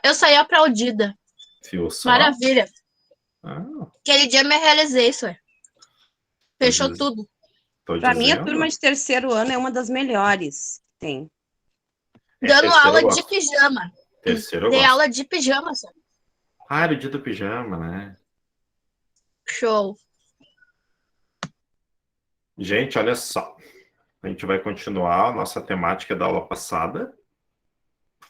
Eu saí aplaudida. Viu só? Maravilha. Ah, Aquele dia me realizei, isso é. Fechou diz- tudo. Pra mim, a dizendo. turma de terceiro ano é uma das melhores que tem. Dando terceiro eu aula de gosto. pijama. Terceiro eu Dei gosto. aula de pijama, só. Ah, era o dia do pijama, né? Show. Gente, olha só. A gente vai continuar a nossa temática da aula passada.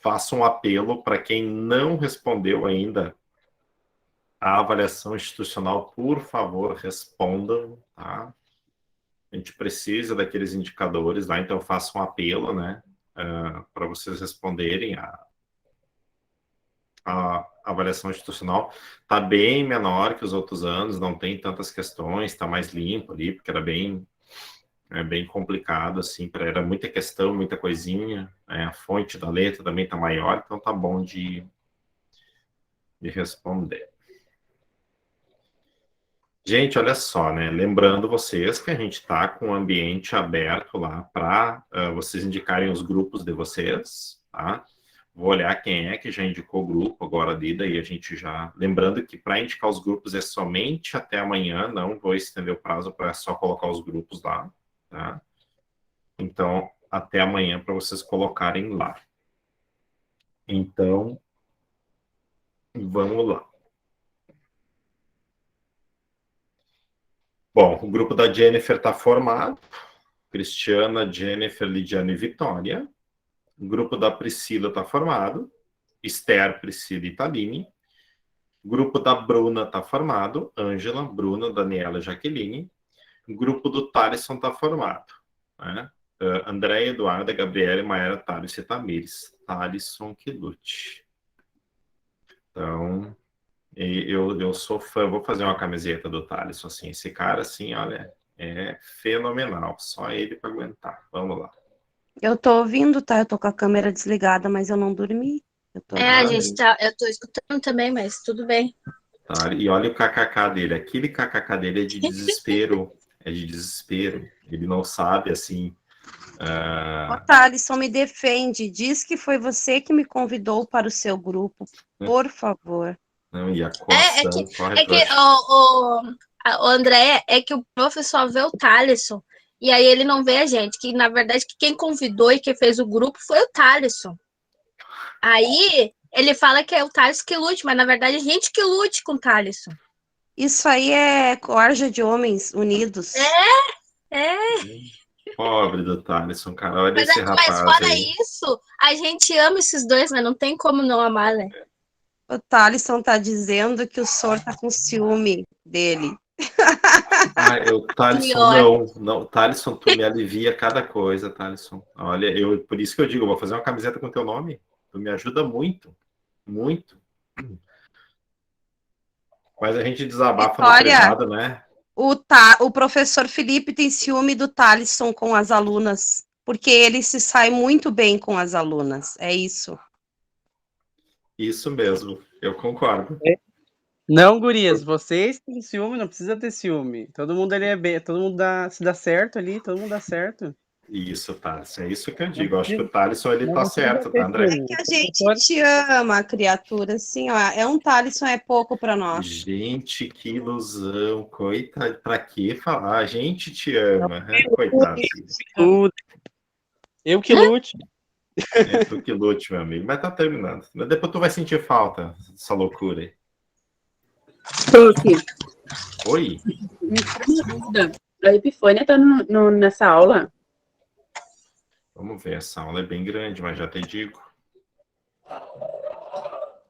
Faço um apelo para quem não respondeu ainda a avaliação institucional, por favor, respondam, tá? A gente precisa daqueles indicadores lá, então eu faço um apelo, né, para vocês responderem a avaliação institucional. Está bem menor que os outros anos, não tem tantas questões, está mais limpo ali, porque era bem complicado, assim, era muita questão, muita coisinha, a fonte da letra também está maior, então tá bom de responder. Gente, olha só, né? Lembrando vocês que a gente está com o ambiente aberto lá para vocês indicarem os grupos de vocês, tá? Vou olhar quem é que já indicou o grupo agora ali, daí a gente já... Lembrando que para indicar os grupos é somente até amanhã, não vou estender o prazo para só colocar os grupos lá, tá? Então, até amanhã para vocês colocarem lá. Então, vamos lá. Bom, o grupo da Jennifer está formado. Cristiana, Jennifer, Lidiane e Vitória. O grupo da Priscila está formado. Esther, Priscila e Taline. O grupo da Bruna está formado. Ângela, Bruna, Daniela e Jaqueline. O grupo do Thaleson está formado. Né? Andréia, Eduarda, Gabriela, Maera, Thales e Tamires. Thaleson que lute. Então, eu sou fã. Vou fazer uma camiseta do Thaleson, assim. Esse cara, assim, olha, é fenomenal. Só ele para aguentar. Vamos lá. Eu tô ouvindo, tá? Eu tô com a câmera desligada, mas eu não dormi. Eu tô Eu tô escutando também, mas tudo bem. Tá? E olha o kkk dele. Aquele kkk dele é de desespero. É de desespero. Ele não sabe, assim... Ô, Thaleson, me defende. Diz que foi você que me convidou para o seu grupo. Por favor. Não, e a coação corre É que o André, é que o professor vê o Thaleson e aí ele não vê a gente, que na verdade que quem convidou e quem fez o grupo foi o Thaleson. Aí ele fala que é o Thaleson que lute, mas na verdade a gente que lute com o Thaleson. Isso aí é corja de homens unidos. É. Pobre do Thaleson, cara. Olha esse Mas rapaz fora aí. isso, a gente ama esses dois, né? Não tem como não amar, né? O Thaleson tá dizendo que o Sor tá com ciúme dele. Thaleson, não. Thaleson, tu me alivia cada coisa, Thaleson. Olha, por isso que eu digo, eu vou fazer uma camiseta com teu nome. Tu me ajuda muito, muito. Mas a gente desabafa no privado, né? O professor Felipe tem ciúme do Thaleson com as alunas, porque ele se sai muito bem com as alunas. É isso. Isso mesmo, eu concordo. Não, gurias, vocês têm ciúme, não precisa ter ciúme. Todo mundo ali é bem, todo mundo se dá certo ali, todo mundo dá certo. Isso, Thaleson, é isso que eu digo. Eu acho que o Thaleson, ele tá Não certo, tá, André? É que a gente te ama, criatura, assim, ó. É um Thaleson, é pouco pra nós. Gente, que ilusão. Coitado, pra que falar? A gente te ama, né? Coitado. Eu que lute. É tu que lute, meu amigo. Mas tá terminando. Depois tu vai sentir falta dessa loucura aí. Tô aqui. Oi? Uma dúvida. A Epifânia tá nessa aula? Vamos ver, essa aula é bem grande, mas já te digo.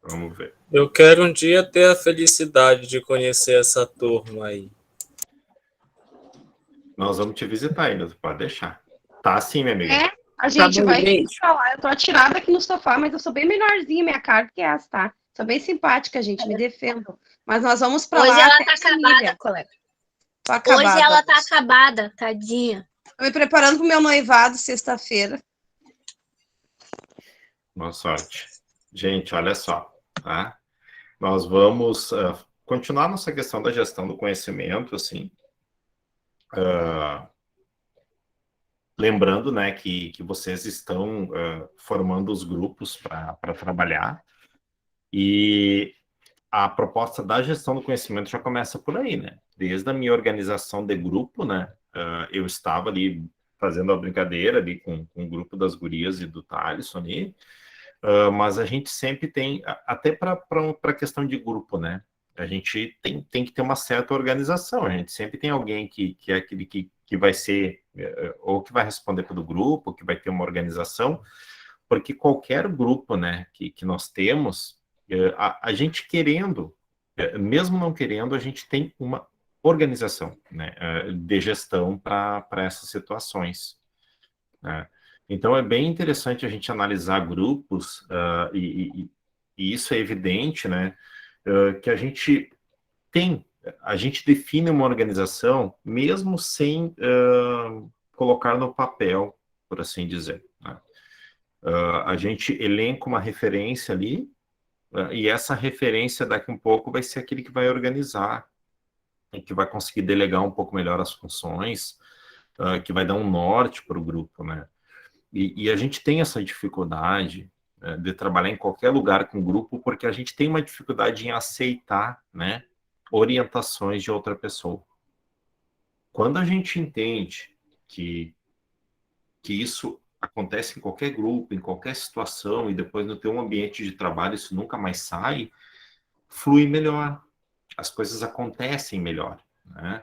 Vamos ver. Eu quero um dia ter a felicidade de conhecer essa turma aí. Nós vamos te visitar ainda, tu pode deixar. Tá sim, minha amiga. É, a gente bom, vai gente. falar. Eu tô atirada aqui no sofá, mas eu sou bem menorzinha, minha cara que essa, tá? Sou bem simpática, gente, me defendo. Mas nós vamos pra Hoje lá. ela tá acabada, colega. Tô acabada. Hoje ela tá acabada, tadinha. Tô me preparando pro meu noivado sexta-feira. Boa sorte. Gente, olha só, tá? Nós vamos continuar nossa questão da gestão do conhecimento, assim. Lembrando, né, que vocês estão formando os grupos para trabalhar. E a proposta da gestão do conhecimento já começa por aí, né? Desde a minha organização de grupo, né? Eu estava ali fazendo a brincadeira ali com o grupo das gurias e do Thaleson ali, mas a gente sempre tem, até para a questão de grupo, né? A gente tem que ter uma certa organização, a gente sempre tem alguém que é aquele que vai ser, ou que vai responder pelo grupo, que vai ter uma organização, porque qualquer grupo, né, que nós temos, a gente querendo, mesmo não querendo, a gente tem uma organização, né, de gestão para essas situações, né? Então é bem interessante a gente analisar grupos, e isso é evidente, né, que a gente define uma organização mesmo sem colocar no papel, por assim dizer, né? A gente elenca uma referência ali, e essa referência daqui um pouco vai ser aquele que vai organizar, e que vai conseguir delegar um pouco melhor as funções, que vai dar um norte para o grupo, né? E a gente tem essa dificuldade de trabalhar em qualquer lugar com grupo, porque a gente tem uma dificuldade em aceitar, né, orientações de outra pessoa. Quando a gente entende que isso acontece em qualquer grupo, em qualquer situação, e depois no teu ambiente de trabalho isso nunca mais sai, flui melhor, as coisas acontecem melhor, né?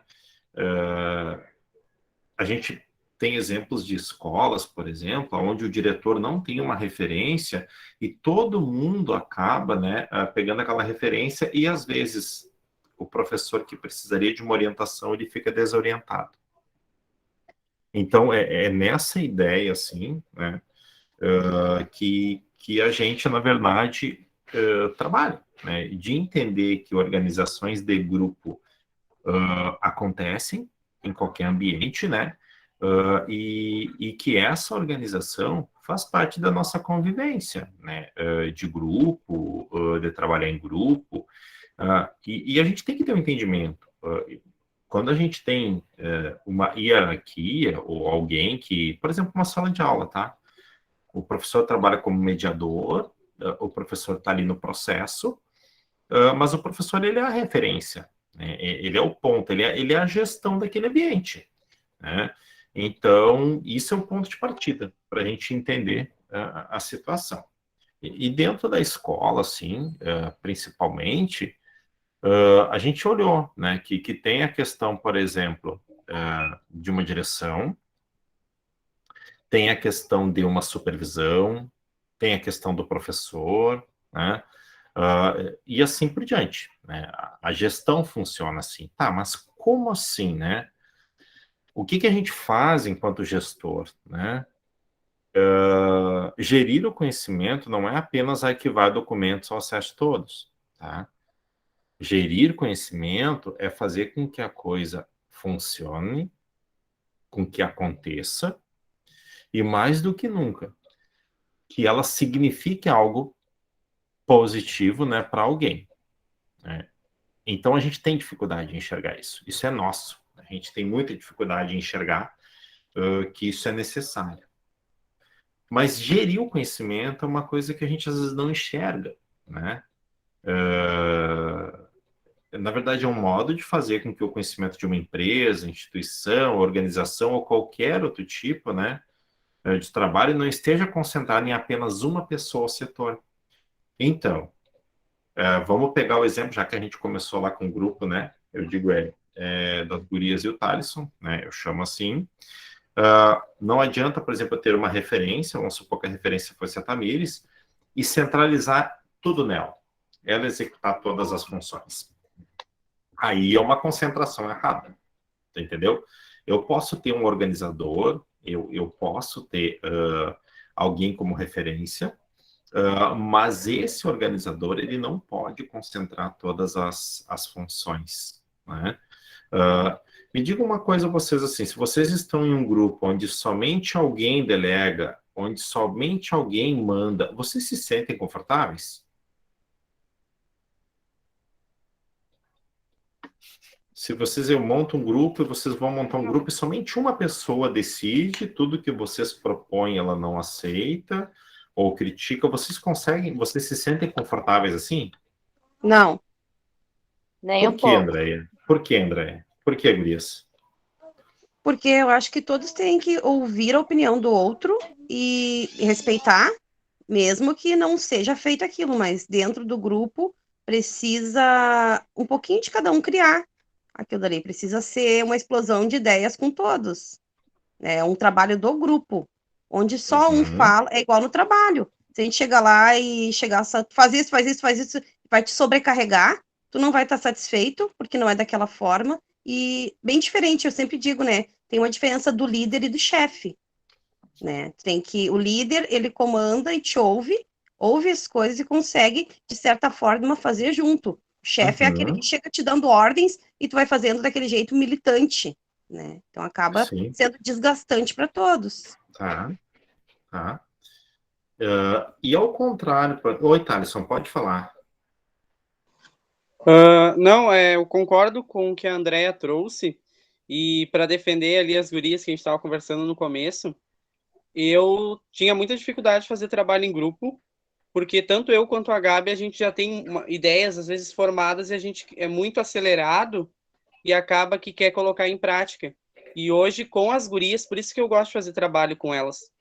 A gente tem exemplos de escolas, por exemplo, onde o diretor não tem uma referência e todo mundo acaba, né, pegando aquela referência, e às vezes o professor que precisaria de uma orientação, ele fica desorientado. Então, é nessa ideia, assim, né, que a gente, na verdade, trabalha, né, de entender que organizações de grupo acontecem em qualquer ambiente, né, e que essa organização faz parte da nossa convivência, né, de grupo, de trabalhar em grupo, e a gente tem que ter um entendimento. Quando a gente tem uma hierarquia ou alguém que, por exemplo, uma sala de aula, tá? O professor trabalha como mediador, o professor está ali no processo, mas o professor, ele é a referência, né? Ele é o ponto, ele é a gestão daquele ambiente, né? Então, isso é um ponto de partida para a gente entender a situação. E dentro da escola, assim, principalmente, a gente olhou, né, que tem a questão, por exemplo, de uma direção, tem a questão de uma supervisão, tem a questão do professor, né, e assim por diante, né? A gestão funciona assim. Tá, mas como assim, né? O que a gente faz enquanto gestor, né? Gerir o conhecimento não é apenas arquivar documentos ao acesso de todos, tá? Gerir conhecimento é fazer com que a coisa funcione, com que aconteça, e mais do que nunca, que ela signifique algo positivo, né, para alguém, né? Então a gente tem dificuldade em enxergar isso. Isso é nosso. A gente tem muita dificuldade em enxergar que isso é necessário. Mas gerir o conhecimento é uma coisa que a gente às vezes não enxerga, né? Na verdade, é um modo de fazer com que o conhecimento de uma empresa, instituição, organização ou qualquer outro tipo, né, de trabalho não esteja concentrado em apenas uma pessoa ou setor. Então, vamos pegar o exemplo, já que a gente começou lá com o grupo, né? Eu digo das gurias e o Thaleson, né? Eu chamo assim. Não adianta, por exemplo, eu ter uma referência, vamos supor que a referência fosse a Tamires, e centralizar tudo nela. Ela executar todas as funções. Aí é uma concentração errada, entendeu? Eu posso ter um organizador, eu posso ter alguém como referência, mas esse organizador, ele não pode concentrar todas as funções, né? Me diga uma coisa, vocês, assim, se vocês estão em um grupo onde somente alguém delega, onde somente alguém manda, vocês se sentem confortáveis? Se vocês montam um grupo e vocês vão montar um grupo e somente uma pessoa decide, tudo que vocês propõem ela não aceita, ou critica, vocês se sentem confortáveis assim? Não. Nem um Por que, pouco. Andréia? Por que, Andréia? Por que, gurias? Porque eu acho que todos têm que ouvir a opinião do outro e respeitar, mesmo que não seja feito aquilo, mas dentro do grupo precisa um pouquinho de cada um criar aquilo dali. Precisa ser uma explosão de ideias com todos. É um trabalho do grupo, onde só um fala, é igual no trabalho. Se a gente chegar lá e chegar, faz isso, vai te sobrecarregar, tu não vai estar satisfeito, porque não é daquela forma. E bem diferente, eu sempre digo, né? Tem uma diferença do líder e do chefe, né? O líder, ele comanda e te ouve as coisas e consegue, de certa forma, fazer junto. O chefe é aquele que chega te dando ordens e tu vai fazendo daquele jeito militante, né? Então acaba sendo desgastante para todos. Tá. E ao contrário... Oi, Thaleson, pode falar. Não, eu concordo com o que a Andrea trouxe, e para defender ali as gurias que a gente estava conversando no começo, eu tinha muita dificuldade de fazer trabalho em grupo, porque tanto eu quanto a Gabi, a gente já tem ideias, às vezes, formadas, e a gente é muito acelerado e acaba que quer colocar em prática. E hoje, com as gurias, por isso que eu gosto de fazer trabalho com elas,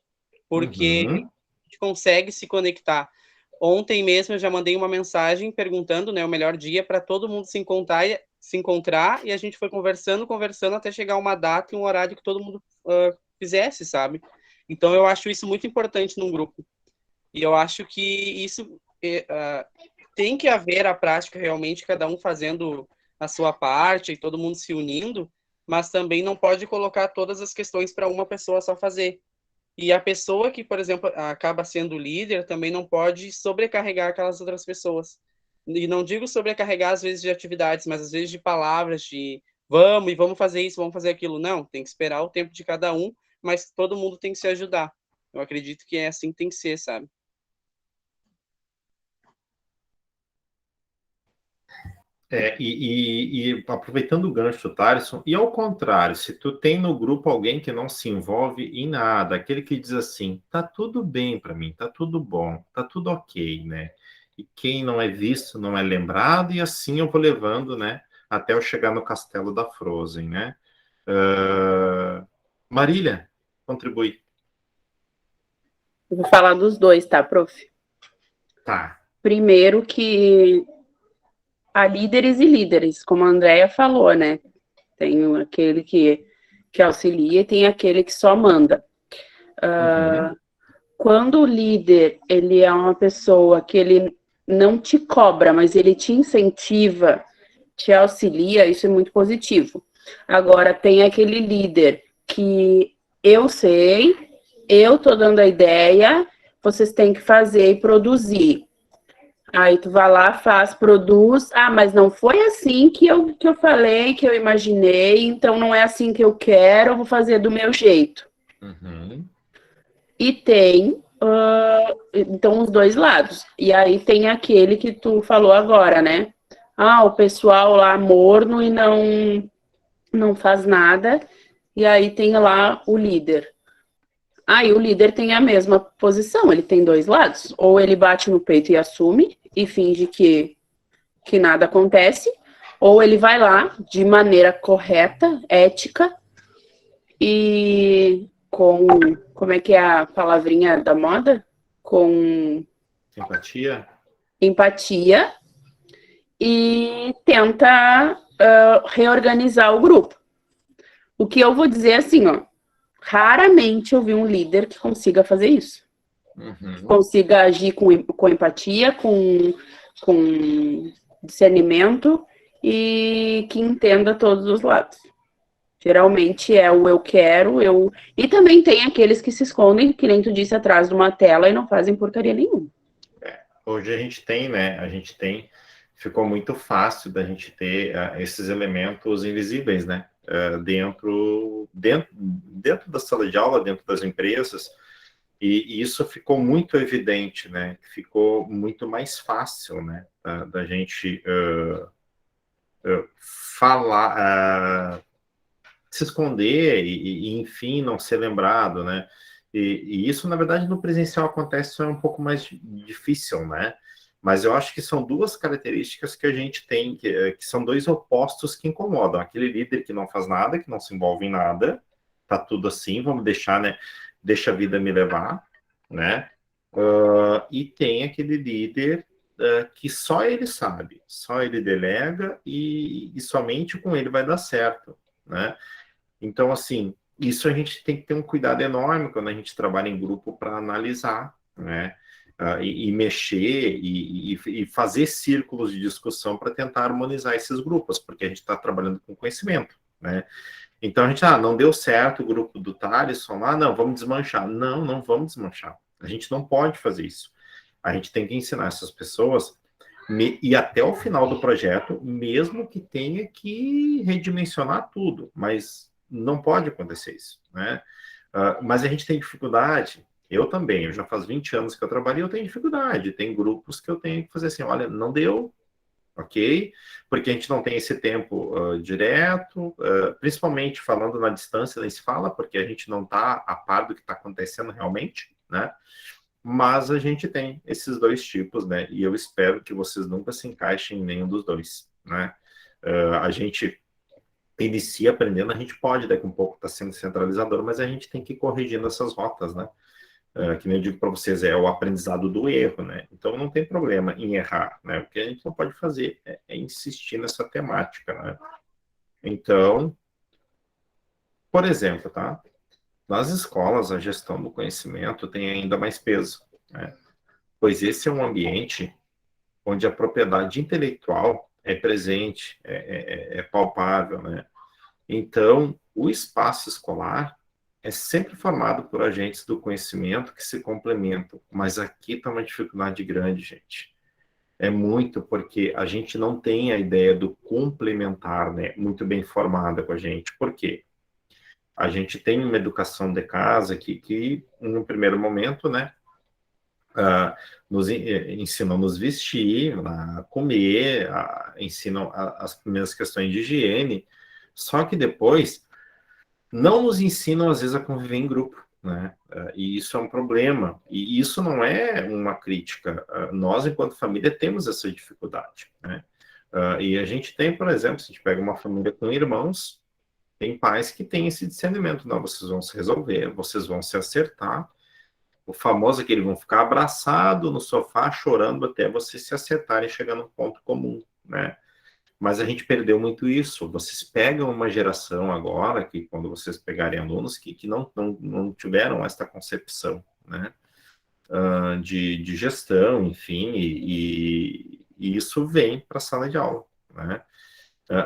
porque a gente consegue se conectar. Ontem mesmo eu já mandei uma mensagem perguntando, né, o melhor dia para todo mundo se encontrar, e a gente foi conversando até chegar uma data e um horário que todo mundo fizesse, sabe? Então eu acho isso muito importante num grupo. E eu acho que isso tem que haver a prática realmente, cada um fazendo a sua parte e todo mundo se unindo, mas também não pode colocar todas as questões para uma pessoa só fazer. E a pessoa que, por exemplo, acaba sendo líder também não pode sobrecarregar aquelas outras pessoas. E não digo sobrecarregar, às vezes, de atividades, mas às vezes de palavras, de vamos fazer isso, vamos fazer aquilo. Não, tem que esperar o tempo de cada um, mas todo mundo tem que se ajudar. Eu acredito que é assim que tem que ser, sabe? E aproveitando o gancho, Thaleson, e ao contrário, se tu tem no grupo alguém que não se envolve em nada, aquele que diz assim, tá tudo bem para mim, tá tudo bom, tá tudo ok, né? E quem não é visto não é lembrado, e assim eu vou levando, né, até eu chegar no castelo da Frozen, né? Marília, contribui. Eu vou falar dos dois, tá, prof? Tá. Primeiro que há líderes e líderes, como a Andrea falou, né? Tem aquele que auxilia e tem aquele que só manda. Quando o líder, ele é uma pessoa que ele não te cobra, mas ele te incentiva, te auxilia, isso é muito positivo. Agora, tem aquele líder que eu sei, eu tô dando a ideia, vocês têm que fazer e produzir. Aí tu vai lá, faz, produz. Ah, mas não foi assim que eu falei, que eu imaginei, então não é assim que eu quero, eu vou fazer do meu jeito. E tem, então, os dois lados. E aí tem aquele que tu falou agora, né? Ah, o pessoal lá morno e não faz nada. E aí tem lá o líder. Aí o líder tem a mesma posição, ele tem dois lados. Ou ele bate no peito e assume, e finge que nada acontece, ou ele vai lá de maneira correta, ética, e como é que é a palavrinha da moda? Com empatia, e tenta reorganizar o grupo. O que eu vou dizer assim, ó, raramente eu vi um líder que consiga fazer isso. Consiga agir com empatia, com discernimento e que entenda todos os lados. Geralmente é o eu quero, E também tem aqueles que se escondem, que nem tu disse, atrás de uma tela e não fazem porcaria nenhuma. Hoje a gente tem, né? Ficou muito fácil da gente ter esses elementos invisíveis, né? Dentro da sala de aula, dentro das empresas, e isso ficou muito evidente, né? Ficou muito mais fácil, né? Da gente falar, se esconder e, enfim, não ser lembrado, né? E isso, na verdade, no presencial acontece um pouco mais difícil, né? Mas eu acho que são duas características que a gente tem, que são dois opostos que incomodam. Aquele líder que não faz nada, que não se envolve em nada, tá tudo assim, vamos deixar, né? Deixa a vida me levar, né? E tem aquele líder que só ele sabe, só ele delega e somente com ele vai dar certo, né? Então, assim, isso a gente tem que ter um cuidado enorme quando a gente trabalha em grupo para analisar, né? E mexer e fazer círculos de discussão para tentar harmonizar esses grupos, porque a gente está trabalhando com conhecimento, né? Então a gente, não deu certo o grupo do Thaleson, não, vamos desmanchar. Não, não vamos desmanchar. A gente não pode fazer isso. A gente tem que ensinar essas pessoas e até o final do projeto, mesmo que tenha que redimensionar tudo, mas não pode acontecer isso, né? Mas a gente tem dificuldade, eu também, eu já faz 20 anos que eu trabalho e eu tenho dificuldade, tem grupos que eu tenho que fazer assim, olha, não deu, ok? Porque a gente não tem esse tempo direto, principalmente falando na distância, nem se fala, porque a gente não está a par do que está acontecendo realmente, né? Mas a gente tem esses dois tipos, né? E eu espero que vocês nunca se encaixem em nenhum dos dois, né? A gente inicia aprendendo, a gente pode daqui um pouco estar sendo centralizador, mas a gente tem que ir corrigindo essas rotas, né? Que nem eu digo para vocês, é o aprendizado do erro, né? Então não tem problema em errar, né? O que a gente não pode fazer é insistir nessa temática, né? Então, por exemplo, tá? Nas escolas, a gestão do conhecimento tem ainda mais peso, né? Pois esse é um ambiente onde a propriedade intelectual é presente, é palpável, né? Então, o espaço escolar é sempre formado por agentes do conhecimento que se complementam, mas aqui está uma dificuldade grande, gente. É muito porque a gente não tem a ideia do complementar, né, muito bem formada com a gente. Por quê? A gente tem uma educação de casa que no primeiro momento, né, nos ensinam a nos vestir, a comer, ensinam as primeiras questões de higiene, só que depois não nos ensinam, às vezes, a conviver em grupo, né? E isso é um problema. E isso não é uma crítica. Nós, enquanto família, temos essa dificuldade, né? E a gente tem, por exemplo, se a gente pega uma família com irmãos, tem pais que têm esse discernimento. Não, vocês vão se resolver, vocês vão se acertar. O famoso é que eles vão ficar abraçados no sofá, chorando até vocês se acertarem e chegar num ponto comum, né? Mas a gente perdeu muito isso. Vocês pegam uma geração agora, que quando vocês pegarem alunos, que não tiveram essa concepção, né? De gestão, enfim, e isso vem para a sala de aula, né?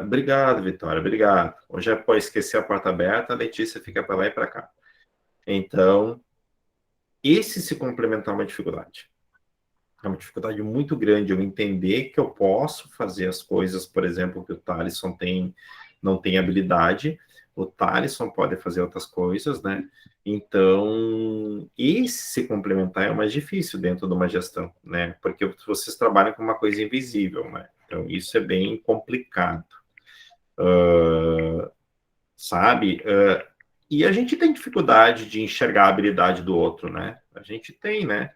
Obrigado, Vitória, obrigado. Hoje é para esquecer a porta aberta, a Letícia fica para lá e para cá. Então, esse se complementar é uma dificuldade. É uma dificuldade muito grande eu entender que eu posso fazer as coisas, por exemplo, que o Thaleson não tem habilidade, o Thaleson pode fazer outras coisas, né? Então, esse se complementar é o mais difícil dentro de uma gestão, né? Porque vocês trabalham com uma coisa invisível, né? Então, isso é bem complicado. Sabe? E a gente tem dificuldade de enxergar a habilidade do outro, né? A gente tem, né?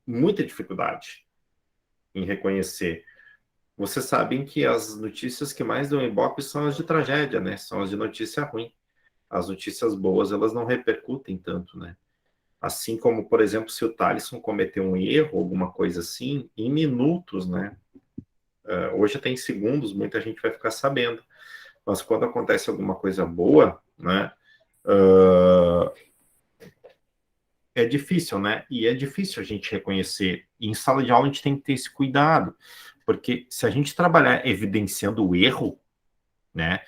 Muita dificuldade em reconhecer. Vocês sabem que as notícias que mais dão ibope são as de tragédia, né? São as de notícia ruim. As notícias boas, elas não repercutem tanto, né? Assim como, por exemplo, se o Thaleson cometeu um erro, alguma coisa assim, em minutos, né? Hoje tem segundos, muita gente vai ficar sabendo. Mas quando acontece alguma coisa boa, né? É difícil, né? E é difícil a gente reconhecer. E em sala de aula a gente tem que ter esse cuidado, porque se a gente trabalhar evidenciando o erro, né,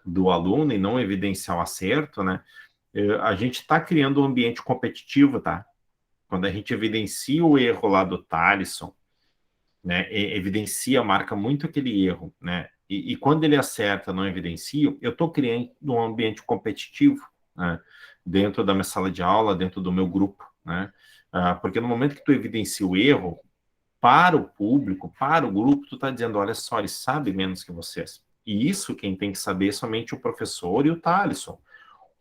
do aluno e não evidenciar o acerto, né, a gente está criando um ambiente competitivo, tá? Quando a gente evidencia o erro lá do Thaleson, né, evidencia, marca muito aquele erro, né? E quando ele acerta, não evidencia, eu estou criando um ambiente competitivo, né, dentro da minha sala de aula, dentro do meu grupo, né? Porque no momento que tu evidencia o erro, para o público, para o grupo, tu está dizendo, olha só, ele sabe menos que vocês. E isso quem tem que saber é somente o professor e o Thaleson.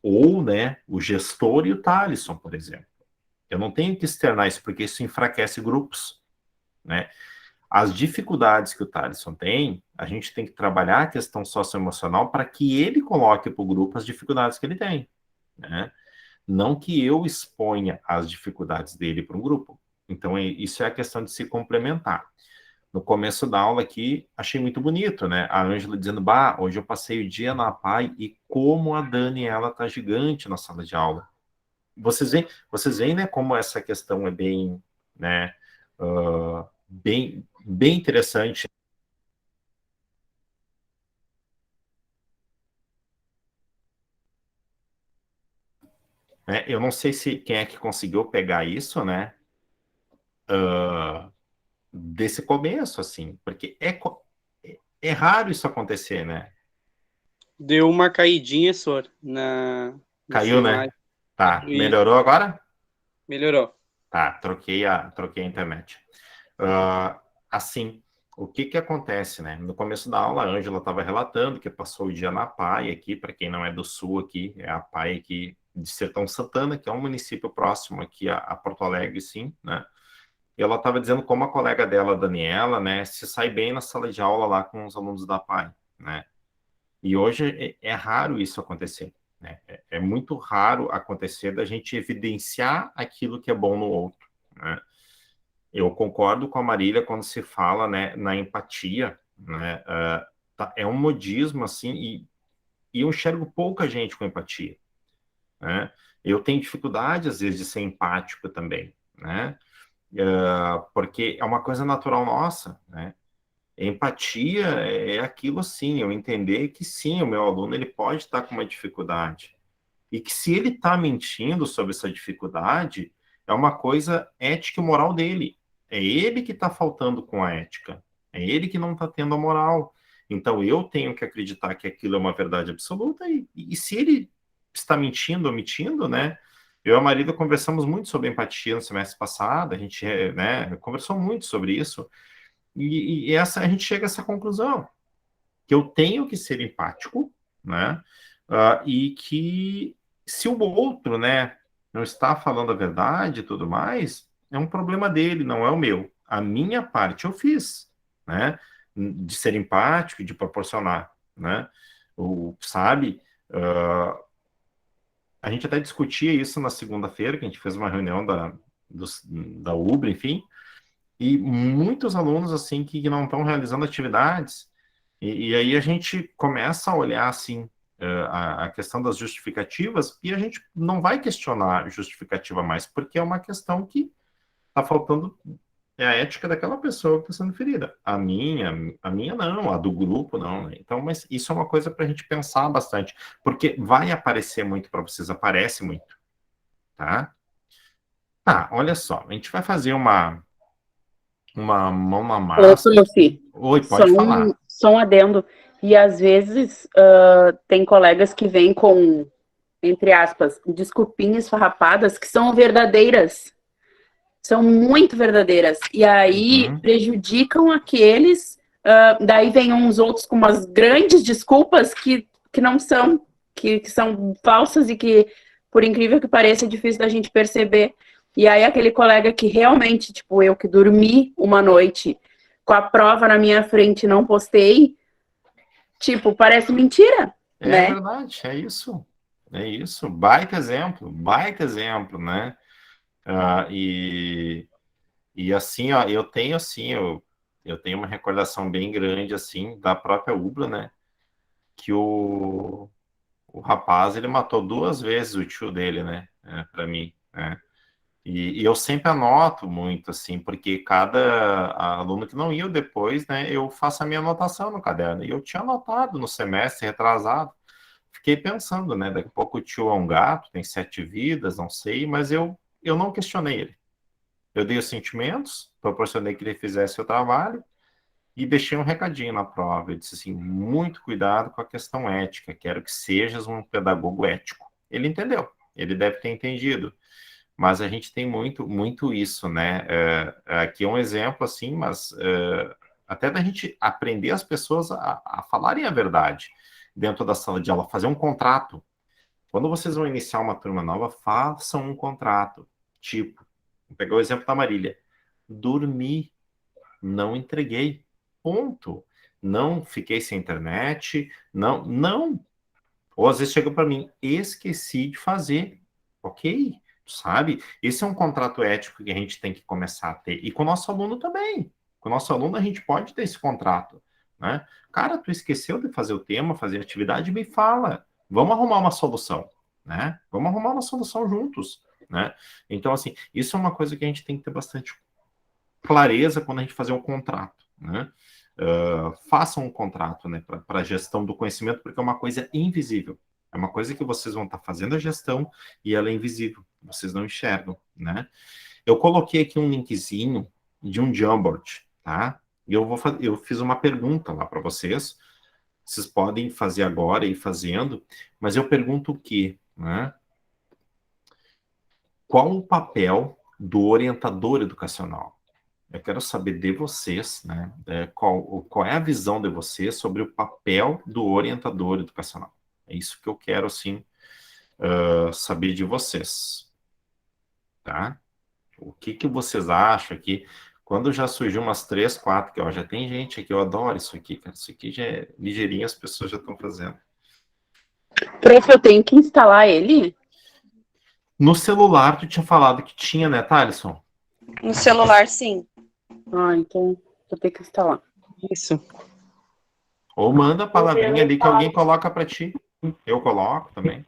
Ou, né, o gestor e o Thaleson, por exemplo. Eu não tenho que externar isso, porque isso enfraquece grupos, né? As dificuldades que o Thaleson tem, a gente tem que trabalhar a questão socioemocional para que ele coloque para o grupo as dificuldades que ele tem, né? Não que eu exponha as dificuldades dele para um grupo. Então, isso é a questão de se complementar. No começo da aula aqui, achei muito bonito, né? A Ângela dizendo, bah, hoje eu passei o dia na PAI e como a Daniela tá gigante na sala de aula. Vocês veem, né, como essa questão é bem, né, bem interessante. Né? Eu não sei se quem é que conseguiu pegar isso, né, desse começo, assim, porque é raro isso acontecer, né? Deu uma caidinha, Sor, nessa Caiu, né? imagem. Tá, E melhorou agora? melhorou. Tá, troquei a internet. Assim, o que que acontece, né? No começo da aula, a Ângela estava relatando que passou o dia na PAI aqui, para quem não é do Sul aqui, é a PAI aqui de Sertão Santana, que é um município próximo aqui a Porto Alegre, sim, né? E ela estava dizendo como a colega dela, a Daniela, né, se sai bem na sala de aula lá com os alunos da PAI, né? E hoje é raro isso acontecer, né? É muito raro acontecer da gente evidenciar aquilo que é bom no outro, né? Eu concordo com a Marília quando se fala, né, na empatia, né? É um modismo, assim, e eu enxergo pouca gente com empatia, né? Eu tenho dificuldade, às vezes, de ser empático também, né? Porque é uma coisa natural nossa, né? Empatia é aquilo, sim, eu entender que, sim, o meu aluno ele pode estar com uma dificuldade, e que se ele está mentindo sobre essa dificuldade, é uma coisa ética e moral dele. É ele que está faltando com a ética. É ele que não está tendo a moral. Então eu tenho que acreditar que aquilo é uma verdade absoluta, e se ele está mentindo, omitindo, né? Eu e a Marília conversamos muito sobre empatia no semestre passado, a gente, né, conversou muito sobre isso, e a gente chega a essa conclusão, que eu tenho que ser empático, né? E que se o outro, né, não está falando a verdade e tudo mais, é um problema dele, não é o meu. A minha parte eu fiz, né? De ser empático, de proporcionar, né? Sabe? A gente até discutia isso na segunda-feira, que a gente fez uma reunião da UBRA, enfim, e muitos alunos, assim, que não estão realizando atividades, e aí a gente começa a olhar, assim, a questão das justificativas, e a gente não vai questionar justificativa mais, porque é uma questão que está faltando, é a ética daquela pessoa que está sendo ferida. A minha não, a do grupo não, né? Então, mas isso é uma coisa para a gente pensar bastante, porque vai aparecer muito para vocês, aparece muito, tá? Tá, olha só, a gente vai fazer uma mão na Outro, massa. Luci, Oi, só pode falar. só um adendo. E às vezes tem colegas que vêm com, entre aspas, desculpinhas farrapadas que são verdadeiras. São muito verdadeiras. E aí prejudicam aqueles. Daí vem uns outros com umas grandes desculpas que não são, que são falsas e que, por incrível que pareça, é difícil da gente perceber. E aí aquele colega que realmente, tipo, eu que dormi uma noite com a prova na minha frente e não postei, tipo, parece mentira, É né? verdade, é isso. É isso. Baita exemplo, né? E assim, ó, eu tenho assim, eu tenho uma recordação bem grande assim da própria Ubra, né? Que o rapaz ele matou 2 vezes o tio dele, né? Para mim, né? E eu sempre anoto muito, assim, porque cada aluno que não ia depois, né, eu faço a minha anotação no caderno. E eu tinha anotado no semestre retrasado. Fiquei pensando, né, daqui a pouco o tio é um gato, tem 7 vidas, não sei, mas eu não questionei ele. Eu dei os sentimentos, proporcionei que ele fizesse o trabalho e deixei um recadinho na prova. Eu disse assim, muito cuidado com a questão ética, quero que sejas um pedagogo ético. Ele entendeu, ele deve ter entendido. Mas a gente tem muito, muito isso, né? Aqui é um exemplo, assim, mas até da gente aprender as pessoas a falarem a verdade dentro da sala de aula, fazer um contrato. Quando vocês vão iniciar uma turma nova, façam um contrato. Tipo, vou pegar o exemplo da Marília. Dormi, não entreguei. Ponto. Não fiquei sem internet, não. Ou às vezes chega para mim, esqueci de fazer. Ok, sabe? Esse é um contrato ético que a gente tem que começar a ter. E com o nosso aluno também. Com o nosso aluno a gente pode ter esse contrato, né? Cara, tu esqueceu de fazer o tema, fazer a atividade, me fala. Vamos arrumar uma solução, né? Vamos arrumar uma solução juntos, né? Então, assim, isso é uma coisa que a gente tem que ter bastante clareza quando a gente fazer um contrato, né? Façam um contrato, né, para a gestão do conhecimento, porque é uma coisa invisível. É uma coisa que vocês vão estar fazendo a gestão e ela é invisível. Vocês não enxergam, né? Eu coloquei aqui um linkzinho de um Jamboard, tá? E eu fiz uma pergunta lá para vocês. Vocês podem fazer agora e ir fazendo, mas eu pergunto o quê, né? Qual o papel do orientador educacional? Eu quero saber de vocês, né? Qual é a visão de vocês sobre o papel do orientador educacional? É isso que eu quero, assim, saber de vocês, tá? O que vocês acham aqui? Quando já surgiu umas 3, 4, que ó, já tem gente aqui, eu adoro isso aqui, cara. Isso aqui já é ligeirinho, as pessoas já estão fazendo. Prof, eu tenho que instalar ele? No celular, tu tinha falado que tinha, né, Thalisson? No celular, sim. Ah, então vou ter que instalar. Isso. Ou manda a palavrinha ali que alguém coloca para ti. Eu coloco também.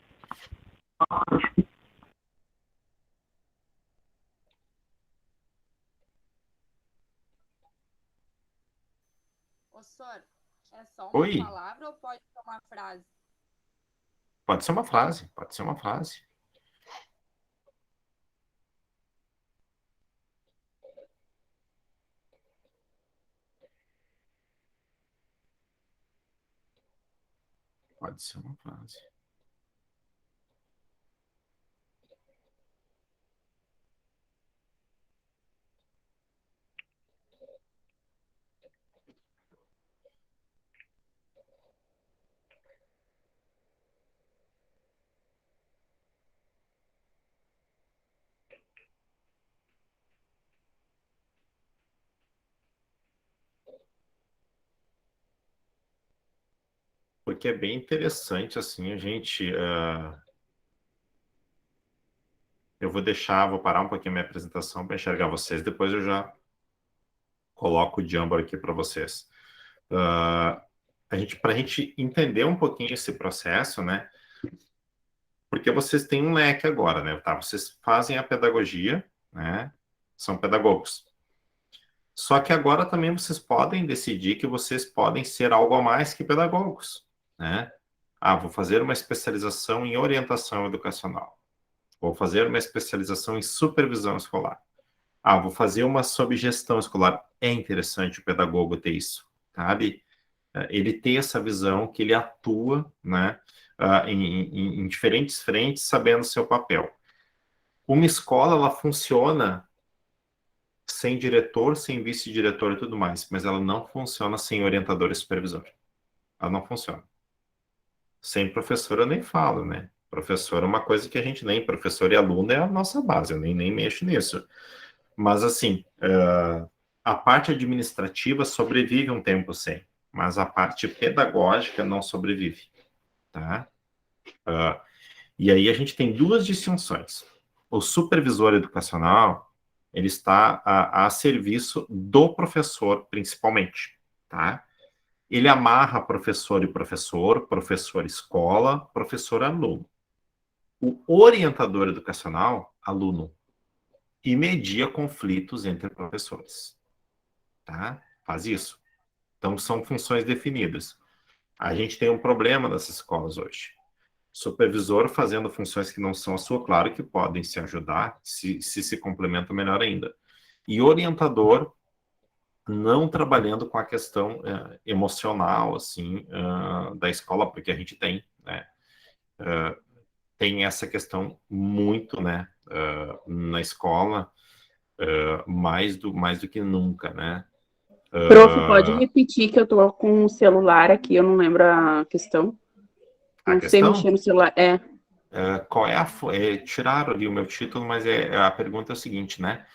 Ô, Sor, é só uma Oi. palavra ou pode ser uma frase? Pode ser uma frase, pode ser uma frase. Pode ser uma frase. Porque é bem interessante, assim, a gente... eu vou parar um pouquinho a minha apresentação para enxergar vocês, depois eu já coloco o Jamboard aqui para vocês. Para a gente entender um pouquinho esse processo, né? Porque vocês têm um leque agora, né? Tá? Vocês fazem a pedagogia, né? São pedagogos. Só que agora também vocês podem decidir que vocês podem ser algo a mais que pedagogos, né? Ah, vou fazer uma especialização em orientação educacional. Vou fazer uma especialização em supervisão escolar. Ah, vou fazer uma sobre gestão escolar. É interessante o pedagogo ter isso, sabe? Ele ter essa visão que ele atua, né, em diferentes frentes, sabendo seu papel. Uma escola, ela funciona sem diretor, sem vice-diretor e tudo mais, mas ela não funciona sem orientador e supervisor. Ela não funciona. Sem professor eu nem falo, né? Professor é uma coisa que a gente nem... Professor e aluno é a nossa base, eu nem mexo nisso. Mas, assim, a parte administrativa sobrevive um tempo sem, mas a parte pedagógica não sobrevive, tá? E aí a gente tem duas distinções. O supervisor educacional, ele está a serviço do professor, principalmente, tá? Ele amarra professor e professor, professor escola, professor aluno. O orientador educacional, aluno, e media conflitos entre professores, tá? Faz isso. Então, são funções definidas. A gente tem um problema nessas escolas hoje. Supervisor fazendo funções que não são a sua, claro que podem se ajudar, se complementam melhor ainda. E orientador não trabalhando com a questão emocional, assim, da escola, porque a gente tem, né? Tem essa questão muito, né, na escola, mais do que nunca, né? Prof, pode repetir que eu tô com o celular aqui, eu não lembro a questão. A Não sei questão? mexer no celular. qual é tiraram ali o meu título, mas a pergunta é o seguinte, né?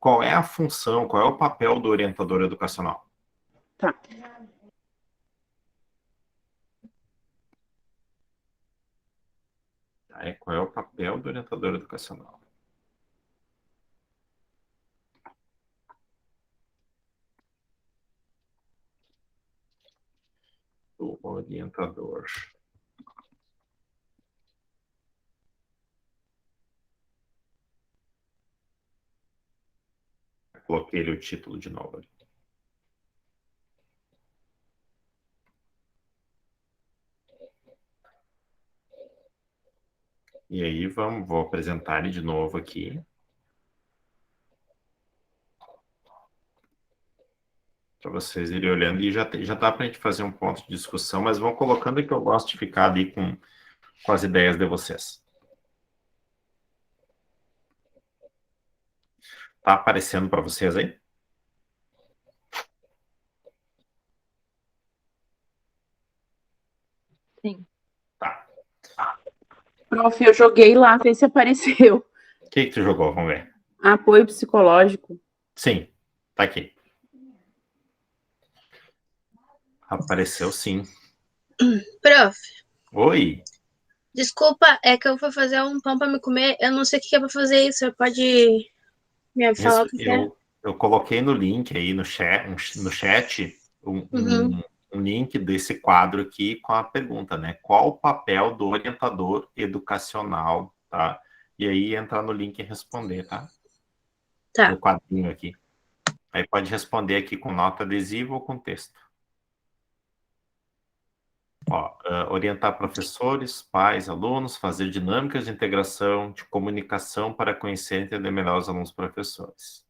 Qual é a função, qual é o papel do orientador educacional? Tá. Qual é o papel do orientador educacional? Do orientador. Coloquei o título de novo ali. E aí, vou apresentar ele de novo aqui. Para vocês irem olhando. E já dá para a gente fazer um ponto de discussão, mas vão colocando que eu gosto de ficar ali com as ideias de vocês. Tá aparecendo para vocês aí? Sim. Tá. Prof, eu joguei lá, vê se apareceu. O que tu jogou? Vamos ver. Apoio psicológico. Sim, tá aqui. Apareceu sim. Prof, Oi. desculpa, é que eu vou fazer um pão pra me comer. Eu não sei o que é pra fazer isso. Você pode me falar o que é? Eu coloquei no link aí no chat um link desse quadro aqui com a pergunta, né? Qual o papel do orientador educacional, tá? E aí entrar no link e responder, tá? Tá. No quadrinho aqui. Aí pode responder aqui com nota adesiva ou com texto. Ó, orientar professores, pais, alunos, fazer dinâmicas de integração, de comunicação para conhecer e entender melhor os alunos e professores.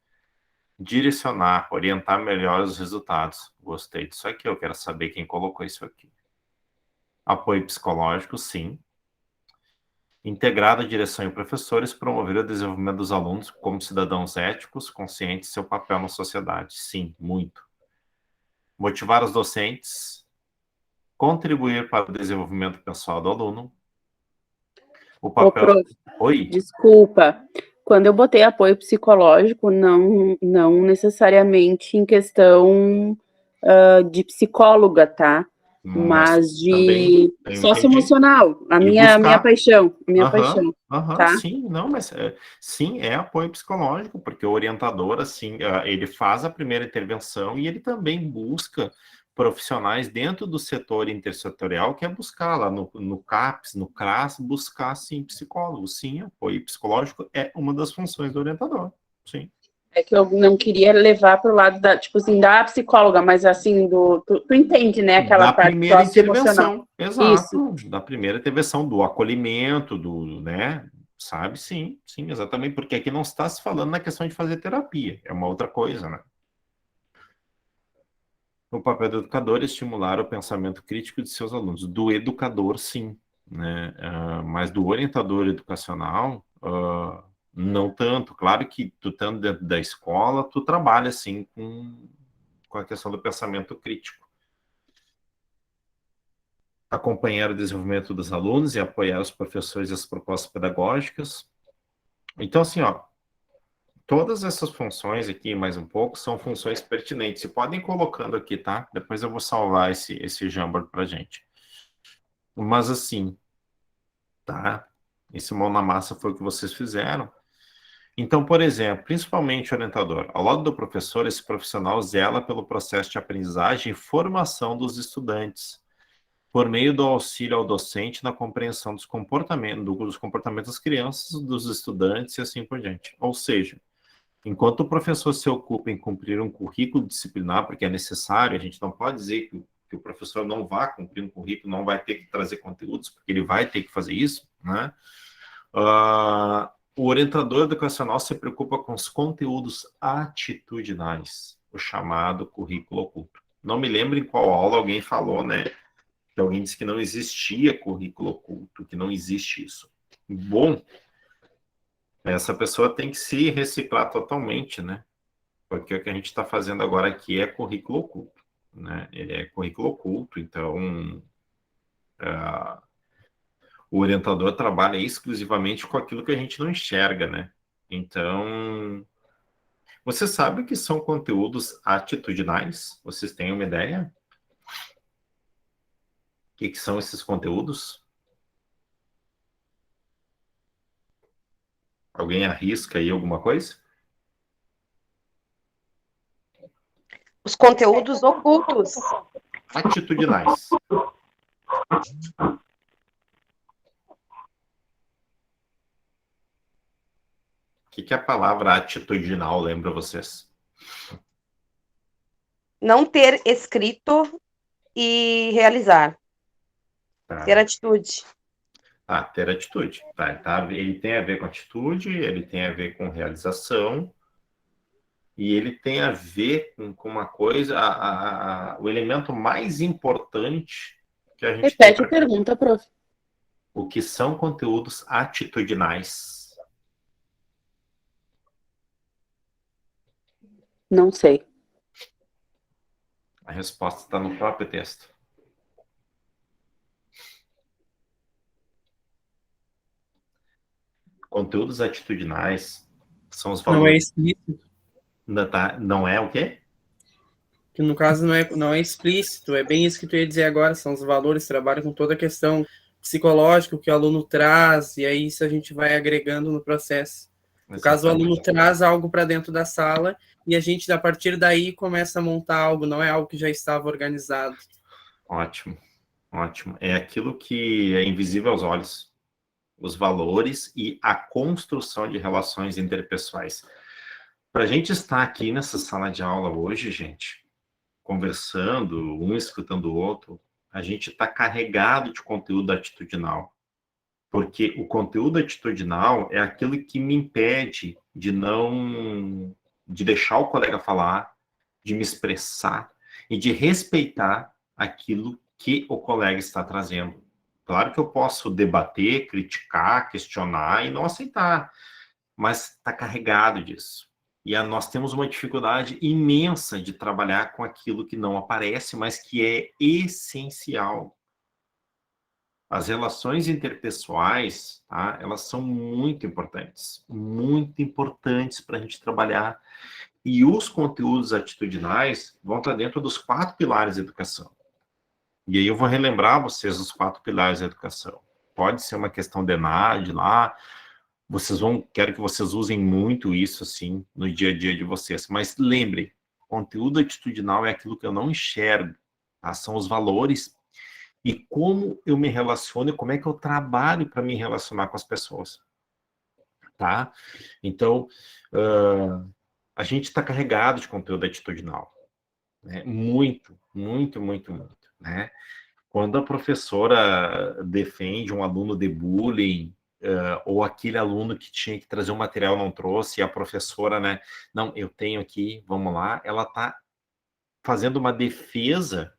Direcionar, orientar melhor os resultados. Gostei disso aqui, eu quero saber quem colocou isso aqui. Apoio psicológico, sim. Integrar a direção e professores, promover o desenvolvimento dos alunos como cidadãos éticos, conscientes de seu papel na sociedade. Sim, muito. Motivar os docentes, contribuir para o desenvolvimento pessoal do aluno. O papel... Ô, prof, Oi? desculpa. Quando eu botei apoio psicológico, não necessariamente em questão de psicóloga, tá? Mas de socioemocional, a minha paixão, paixão. Tá? Sim, não, mas sim, é apoio psicológico, porque o orientador, assim, ele faz a primeira intervenção e ele também busca profissionais dentro do setor intersetorial, que é buscar lá no CAPS, no CRAS, buscar, sim, psicólogos. Sim, apoio psicológico é uma das funções do orientador, sim. É que eu não queria levar para o lado da, tipo assim, da psicóloga, mas assim, tu entende, né, aquela parte primeira intervenção, exato, isso. Da primeira intervenção, do acolhimento, né, sabe, sim, exatamente, porque aqui não está se falando na questão de fazer terapia, é uma outra coisa, né. O papel do educador é estimular o pensamento crítico de seus alunos, do educador, sim, né, mas do orientador educacional, não tanto. Claro que tu estando dentro da escola, tu trabalha, assim, com a questão do pensamento crítico. Acompanhar o desenvolvimento dos alunos e apoiar os professores e as propostas pedagógicas. Então, assim, ó, todas essas funções aqui, mais um pouco, são funções pertinentes. E podem ir colocando aqui, tá? Depois eu vou salvar esse Jamboard pra gente. Mas, assim, tá? Esse mão na massa foi o que vocês fizeram. Então, por exemplo, principalmente o orientador, ao lado do professor, esse profissional zela pelo processo de aprendizagem e formação dos estudantes, por meio do auxílio ao docente na compreensão dos comportamentos das crianças, dos estudantes e assim por diante. Ou seja, enquanto o professor se ocupa em cumprir um currículo disciplinar, porque é necessário, a gente não pode dizer que o professor não vá cumprir um currículo, não vai ter que trazer conteúdos, porque ele vai ter que fazer isso, né? O orientador educacional se preocupa com os conteúdos atitudinais, o chamado currículo oculto. Não me lembro em qual aula alguém falou, né? Que alguém disse que não existia currículo oculto, que não existe isso. Bom, essa pessoa tem que se reciclar totalmente, né? Porque o que a gente está fazendo agora aqui é currículo oculto, né? Ele é currículo oculto, então o orientador trabalha exclusivamente com aquilo que a gente não enxerga, né? Então, você sabe o que são conteúdos atitudinais? Vocês têm uma ideia? O que são esses conteúdos? Alguém arrisca aí alguma coisa? Os conteúdos ocultos. Atitudinais. O que é a palavra atitudinal, lembra vocês? Não ter escrito e realizar. Tá. Ter atitude. Ter atitude. Tá. Ele tem a ver com atitude, ele tem a ver com realização, e ele tem a ver com uma coisa, o elemento mais importante que a gente Repete tem a pergunta, prof. O que são conteúdos atitudinais? Não sei. A resposta está no próprio texto. Conteúdos atitudinais são os valores... Não é explícito. Não é o quê? Que no caso não é explícito, é bem isso que tu ia dizer agora, são os valores, trabalham com toda a questão psicológica que o aluno traz, e aí isso a gente vai agregando no processo. No caso, o aluno traz algo para dentro da sala, e a gente, a partir daí, começa a montar algo, não é algo que já estava organizado. Ótimo, ótimo. É aquilo que é invisível aos olhos. Os valores e a construção de relações interpessoais. Para a gente estar aqui nessa sala de aula hoje, gente, conversando, um escutando o outro, a gente está carregado de conteúdo atitudinal. Porque o conteúdo atitudinal é aquilo que me impede de deixar o colega falar, de me expressar e de respeitar aquilo que o colega está trazendo. Claro que eu posso debater, criticar, questionar e não aceitar, mas está carregado disso. E nós temos uma dificuldade imensa de trabalhar com aquilo que não aparece, mas que é essencial. As relações interpessoais, tá? Elas são muito importantes para a gente trabalhar. E os conteúdos atitudinais vão estar dentro dos 4 pilares da educação. E aí eu vou relembrar vocês os 4 pilares da educação. Pode ser uma questão de ENAD lá, quero que vocês usem muito isso, assim, no dia a dia de vocês. Mas lembrem, conteúdo atitudinal é aquilo que eu não enxergo, tá? São os valores e como eu me relaciono e como é que eu trabalho para me relacionar com as pessoas, tá? Então, a gente está carregado de conteúdo atitudinal, né? Muito, né? Quando a professora defende um aluno de bullying, ou aquele aluno que tinha que trazer um material não trouxe, e a professora, né, não, eu tenho aqui, vamos lá, ela está fazendo uma defesa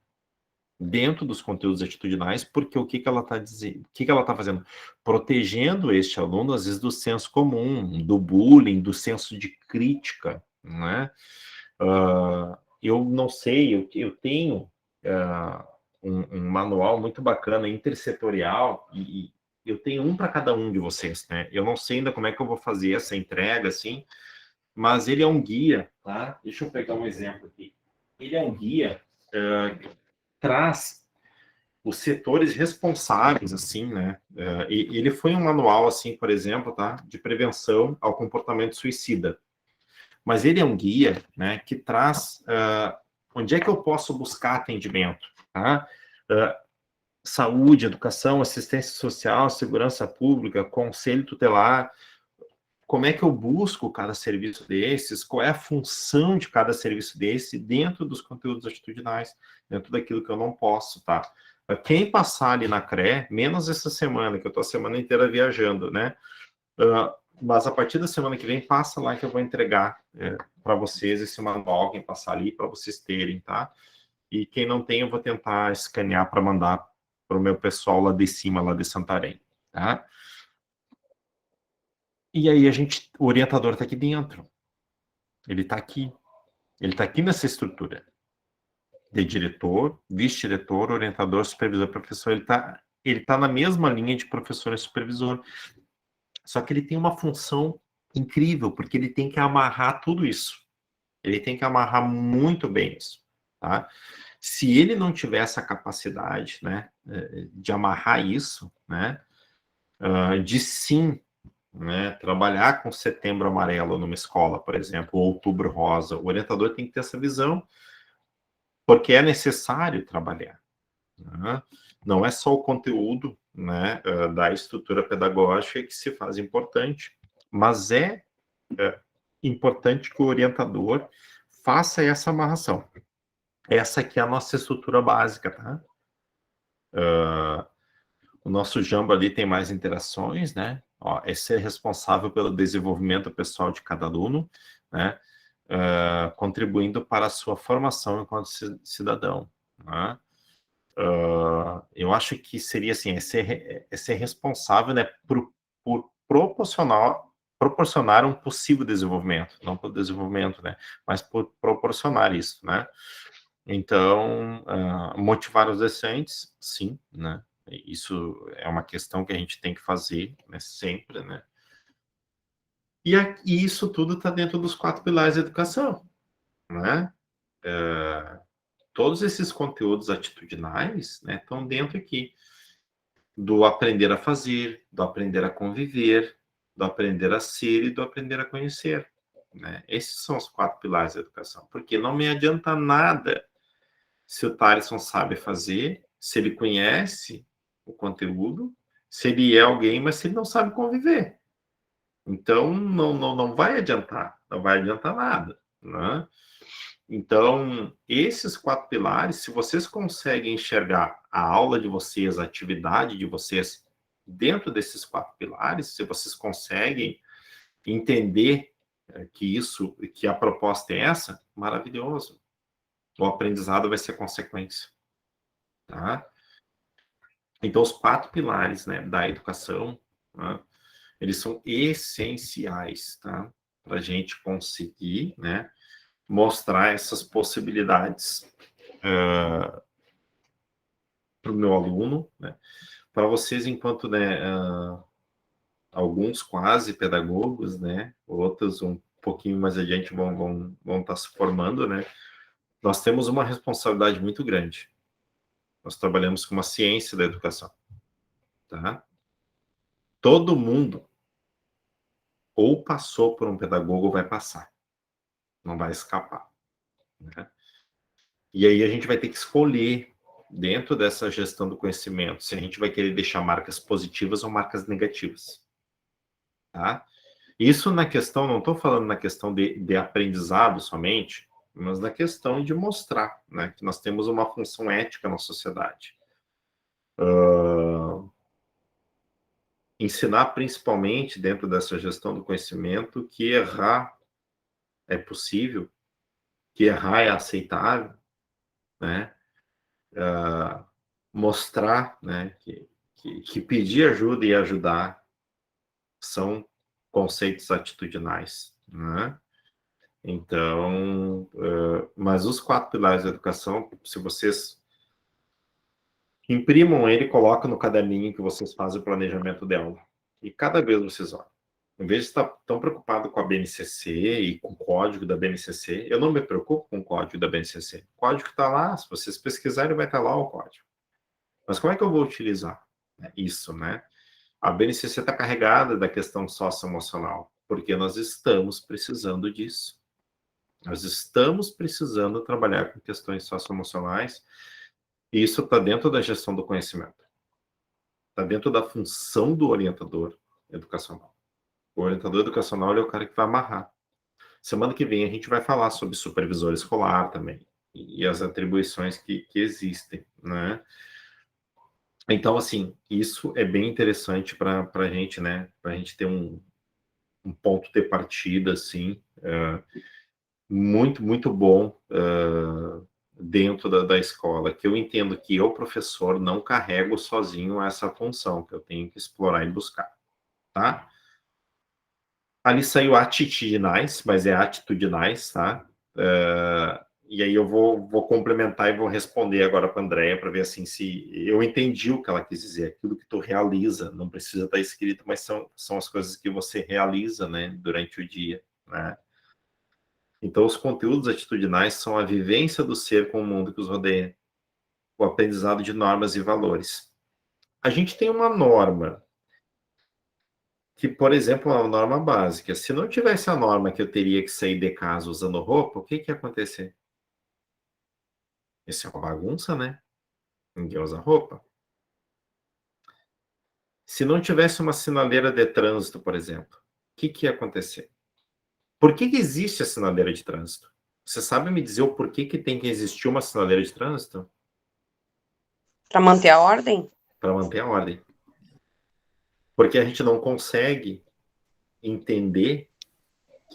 dentro dos conteúdos atitudinais, porque o que ela está dizendo, o que ela está fazendo? Protegendo este aluno, às vezes, do senso comum, do bullying, do senso de crítica, né? Eu não sei, eu tenho um manual muito bacana, intersetorial, e eu tenho um para cada um de vocês, né? Eu não sei ainda como é que eu vou fazer essa entrega, assim, mas ele é um guia, tá? Deixa eu pegar um exemplo aqui. Ele é um guia que traz os setores responsáveis, assim, né? E ele foi um manual, assim, por exemplo, tá? De prevenção ao comportamento suicida. Mas ele é um guia, né? Que traz onde é que eu posso buscar atendimento, tá? Saúde, educação, assistência social, segurança pública, conselho tutelar, como é que eu busco cada serviço desses, qual é a função de cada serviço desse dentro dos conteúdos atitudinais, dentro daquilo que eu não posso, tá? Quem passar ali na CRE, menos essa semana, que eu tô a semana inteira viajando, né? Mas a partir da semana que vem, passa lá que eu vou entregar para vocês esse manual, quem passar ali, para vocês terem, tá? E quem não tem, eu vou tentar escanear para mandar para o meu pessoal lá de cima, lá de Santarém, tá? E aí o orientador está aqui dentro. Ele está aqui. Ele está aqui nessa estrutura. De diretor, vice-diretor, orientador, supervisor, professor. ele está na mesma linha de professor e supervisor, só que ele tem uma função incrível, porque ele tem que amarrar tudo isso. Ele tem que amarrar muito bem isso, tá? Se ele não tiver essa capacidade, né, de amarrar isso, né, de sim, né, trabalhar com Setembro Amarelo numa escola, por exemplo, ou Outubro Rosa, o orientador tem que ter essa visão, porque é necessário trabalhar. Né? Não é só o conteúdo, né, da estrutura pedagógica que se faz importante, mas é importante que o orientador faça essa amarração. Essa aqui é a nossa estrutura básica, tá? O nosso Jambo ali tem mais interações, né? Ó, é ser responsável pelo desenvolvimento pessoal de cada aluno, né? Contribuindo para a sua formação enquanto cidadão, né? Eu acho que seria assim, é ser responsável, né, por proporcionar um possível desenvolvimento, não por desenvolvimento, né, mas por proporcionar isso, né. Então, motivar os docentes, sim, né, isso é uma questão que a gente tem que fazer, né, sempre, né. E isso tudo está dentro dos 4 pilares da educação, né. Todos esses conteúdos atitudinais, né, estão dentro aqui do aprender a fazer, do aprender a conviver, do aprender a ser e do aprender a conhecer, né? Esses são os 4 pilares da educação, porque não me adianta nada se o Thaleson sabe fazer, se ele conhece o conteúdo, se ele é alguém, mas se ele não sabe conviver. Então, não vai adiantar, não vai adiantar nada, né? Então, esses 4 pilares, se vocês conseguem enxergar a aula de vocês, a atividade de vocês dentro desses 4 pilares, se vocês conseguem entender que a proposta é essa, maravilhoso. O aprendizado vai ser consequência, tá? Então, os 4 pilares, né, da educação, né, eles são essenciais, tá? Para a gente conseguir, né, mostrar essas possibilidades para o meu aluno, né? Para vocês, enquanto, né, alguns quase pedagogos, né, outros um pouquinho mais adiante vão estar se formando, né? Nós temos uma responsabilidade muito grande. Nós trabalhamos com uma ciência da educação, tá? Todo mundo ou passou por um pedagogo ou vai passar, não vai escapar, né? E aí a gente vai ter que escolher dentro dessa gestão do conhecimento se a gente vai querer deixar marcas positivas ou marcas negativas, tá? Isso na questão, não estou falando na questão de aprendizado somente, mas na questão de mostrar, né, que nós temos uma função ética na sociedade. Ensinar principalmente dentro dessa gestão do conhecimento que errar é possível, que errar é aceitável, né? Mostrar, né, que pedir ajuda e ajudar são conceitos atitudinais, né? Então, mas os 4 pilares da educação, se vocês imprimam ele, colocam no caderninho que vocês fazem o planejamento dela. E cada vez vocês olham. Em vez de estar tão preocupado com a BNCC e com o código da BNCC, eu não me preocupo com o código da BNCC. O código está lá, se vocês pesquisarem, vai estar lá o código. Mas como é que eu vou utilizar isso, né? A BNCC está carregada da questão socioemocional, porque nós estamos precisando disso. Nós estamos precisando trabalhar com questões socioemocionais, e isso está dentro da gestão do conhecimento. Está dentro da função do orientador educacional. O orientador educacional é o cara que vai amarrar. Semana que vem a gente vai falar sobre supervisor escolar também, e as atribuições que existem, né? Então, assim, isso é bem interessante para a gente, né? Para a gente ter um ponto de partida, assim, muito, muito bom dentro da escola, que eu entendo que eu, professor, não carrego sozinho essa função, que eu tenho que explorar e buscar, tá? Ali saiu atitudinais, mas é atitudinais, tá? E aí eu vou complementar e vou responder agora para a Andréia, para ver assim se eu entendi o que ela quis dizer. Aquilo que tu realiza, não precisa estar escrito, mas são as coisas que você realiza, né, durante o dia, né? Então, os conteúdos atitudinais são a vivência do ser com o mundo que os rodeia, o aprendizado de normas e valores. A gente tem uma norma, que, por exemplo, é uma norma básica. Se não tivesse a norma que eu teria que sair de casa usando roupa, o que ia acontecer? Isso é uma bagunça, né? Ninguém usa roupa. Se não tivesse uma sinaleira de trânsito, por exemplo, o que ia acontecer? Por que existe a sinaleira de trânsito? Você sabe me dizer o porquê que tem que existir uma sinaleira de trânsito? Para manter a ordem? Para manter a ordem. Porque a gente não consegue entender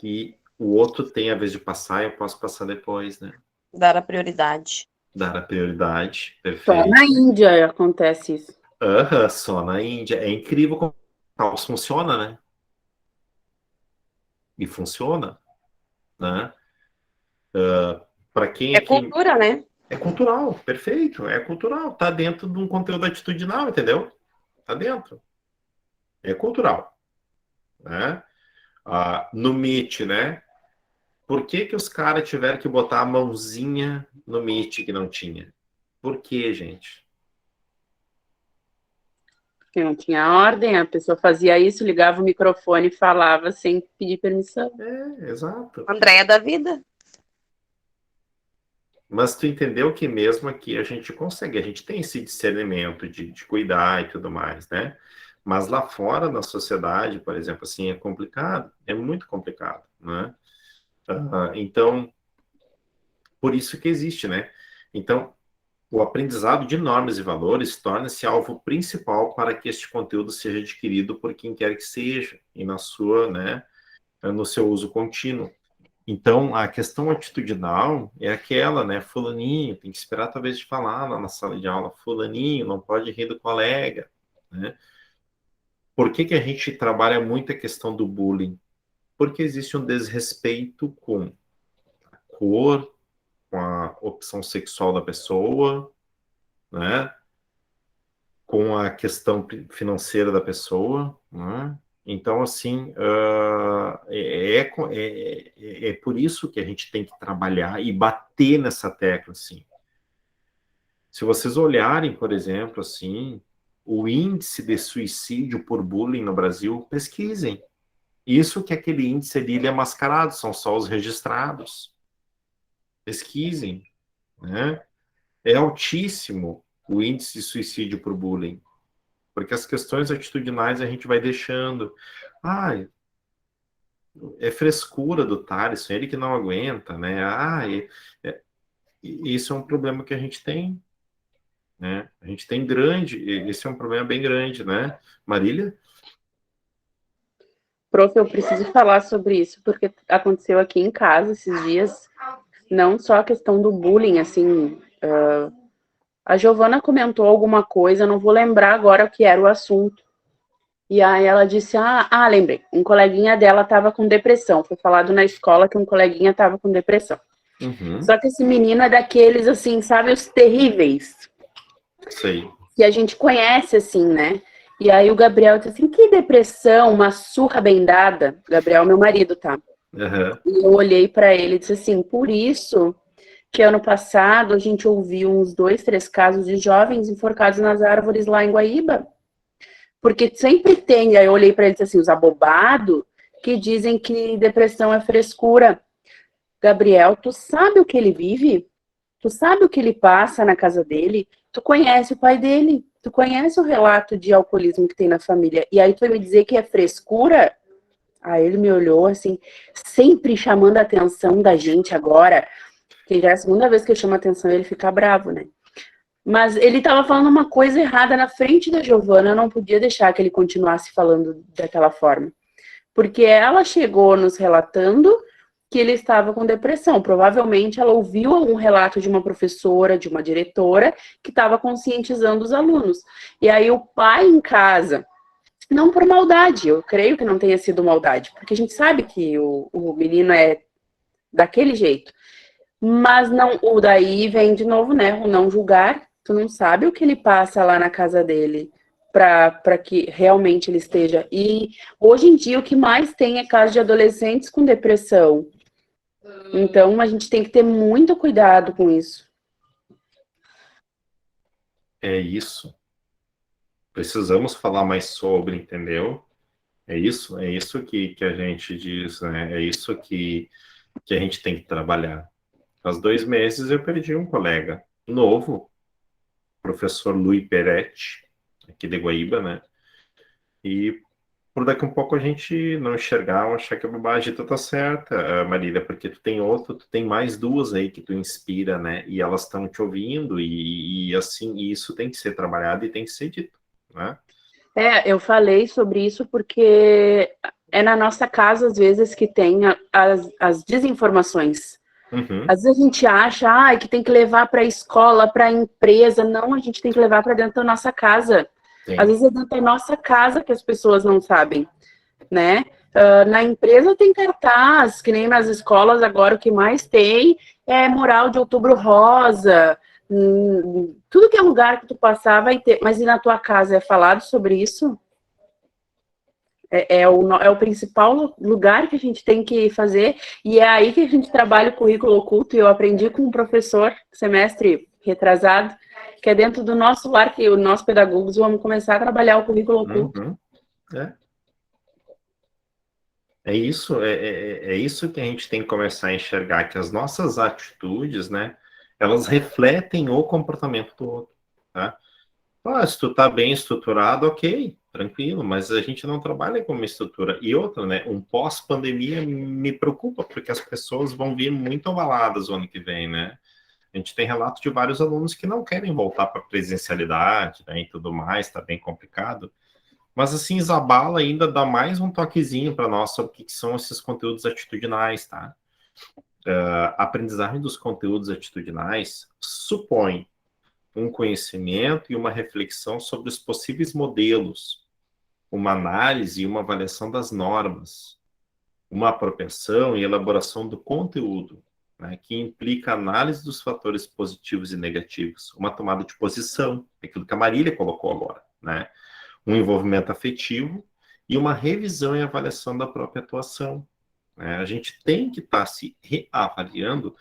que o outro tem a vez de passar e eu posso passar depois, né? Dar a prioridade. Dar a prioridade, Só perfeito. na Índia acontece isso. Só na Índia. É incrível como o caos funciona, né? E funciona, né? Para quem É cultura, né? É cultural, perfeito, é cultural. Tá dentro de um conteúdo atitudinal, entendeu? Tá dentro. É cultural, né? No Meet, né? Por que os caras tiveram que botar a mãozinha no Meet que não tinha? Por quê, gente? Porque não tinha ordem, a pessoa fazia isso, ligava o microfone e falava sem pedir permissão. Exato. Andréia da vida. Mas tu entendeu que mesmo aqui a gente consegue, a gente tem esse discernimento de cuidar e tudo mais, né? Mas lá fora, na sociedade, por exemplo, assim, é complicado, é muito complicado, né? Então, por isso que existe, né? Então, o aprendizado de normas e valores torna-se alvo principal para que este conteúdo seja adquirido por quem quer que seja e na sua, né, no seu uso contínuo. Então, a questão atitudinal é aquela, né, fulaninho, tem que esperar talvez de falar lá na sala de aula, fulaninho, não pode rir do colega, né? Por que a gente trabalha muito a questão do bullying? Porque existe um desrespeito com a cor, com a opção sexual da pessoa, né? Com a questão financeira da pessoa, né? Então, assim, é por isso que a gente tem que trabalhar e bater nessa tecla, assim. Se vocês olharem, por exemplo, assim, o índice de suicídio por bullying no Brasil, pesquisem. Isso que aquele índice ali, ele é mascarado, são só os registrados. Pesquisem, né? É altíssimo o índice de suicídio por bullying. Porque as questões atitudinais a gente vai deixando. É frescura do Thaleson, ele que não aguenta, né? Isso é um problema que a gente tem, né? A gente tem esse é um problema bem grande, né? Marília? Prof, eu preciso falar sobre isso, porque aconteceu aqui em casa esses dias, não só a questão do bullying, assim, a Giovana comentou alguma coisa, não vou lembrar agora o que era o assunto. E aí ela disse, lembrei, um coleguinha dela estava com depressão. Foi falado na escola que um coleguinha estava com depressão. Uhum. Só que esse menino é daqueles, assim, sabe, os terríveis. Sei. Que a gente conhece, assim, né? E aí o Gabriel disse assim, que depressão, uma surra bem dada. Gabriel, meu marido, tá? Uhum. E eu olhei para ele e disse assim, por isso que ano passado a gente ouviu uns 2, 3 casos de jovens enforcados nas árvores lá em Guaíba. Porque sempre tem, aí eu olhei para ele e disse assim, os abobados que dizem que depressão é frescura. Gabriel, tu sabe o que ele vive? Tu sabe o que ele passa na casa dele? Tu conhece o pai dele? Tu conhece o relato de alcoolismo que tem na família? E aí tu vai me dizer que é frescura? Aí ele me olhou assim, sempre chamando a atenção da gente agora, que já é a segunda vez que eu chamo a atenção ele fica bravo, né? Mas ele estava falando uma coisa errada na frente da Giovana, eu não podia deixar que ele continuasse falando daquela forma. Porque ela chegou nos relatando que ele estava com depressão. Provavelmente ela ouviu algum relato de uma professora, de uma diretora, que estava conscientizando os alunos. E aí o pai em casa, não por maldade, eu creio que não tenha sido maldade, porque a gente sabe que o menino é daquele jeito. Mas não, o daí vem de novo, né? O não julgar. Tu não sabe o que ele passa lá na casa dele para que realmente ele esteja. E hoje em dia o que mais tem é casos de adolescentes com depressão. Então a gente tem que ter muito cuidado com isso. É isso. Precisamos falar mais sobre, entendeu? É isso que a gente diz, né? É isso que a gente tem que trabalhar. Faz 2 meses eu perdi um colega novo, professor Luiz Peretti, aqui de Guaíba, né? E por daqui um pouco a gente não enxergar ou achar que a bobagem tá certa, Marília, porque tu tem mais duas aí que tu inspira, né? E elas estão te ouvindo e assim, isso tem que ser trabalhado e tem que ser dito, né? Eu falei sobre isso porque é na nossa casa, às vezes, que tem as desinformações. Uhum. Às vezes a gente acha que tem que levar para a escola, para a empresa. Não, a gente tem que levar para dentro da nossa casa. Sim. Às vezes é dentro da nossa casa que as pessoas não sabem, né? Na empresa tem cartaz, que nem nas escolas agora o que mais tem é mural de Outubro Rosa. Tudo que é lugar que tu passar vai ter. Mas e na tua casa é falado sobre isso? É o principal lugar que a gente tem que fazer, e é aí que a gente trabalha o currículo oculto. E eu aprendi com um professor, semestre retrasado, que é dentro do nosso lar, que nós pedagogos vamos começar a trabalhar o currículo oculto. Uhum. É isso que a gente tem que começar a enxergar, que as nossas atitudes, né, elas refletem o comportamento do outro, tá? Se tu tá bem estruturado, ok, tranquilo, mas a gente não trabalha com uma estrutura. E outra, né, um pós-pandemia me preocupa, porque as pessoas vão vir muito abaladas o ano que vem, né? A gente tem relatos de vários alunos que não querem voltar para a presencialidade, né, e tudo mais, tá bem complicado. Mas assim, Zabala ainda dá mais um toquezinho para nós sobre o que são esses conteúdos atitudinais, tá? A aprendizagem dos conteúdos atitudinais supõe um conhecimento e uma reflexão sobre os possíveis modelos, uma análise e uma avaliação das normas, uma apropriação e elaboração do conteúdo, né, que implica análise dos fatores positivos e negativos, uma tomada de posição, aquilo que a Marília colocou agora, né? Um envolvimento afetivo e uma revisão e avaliação da própria atuação. A gente tem que estar se reavaliando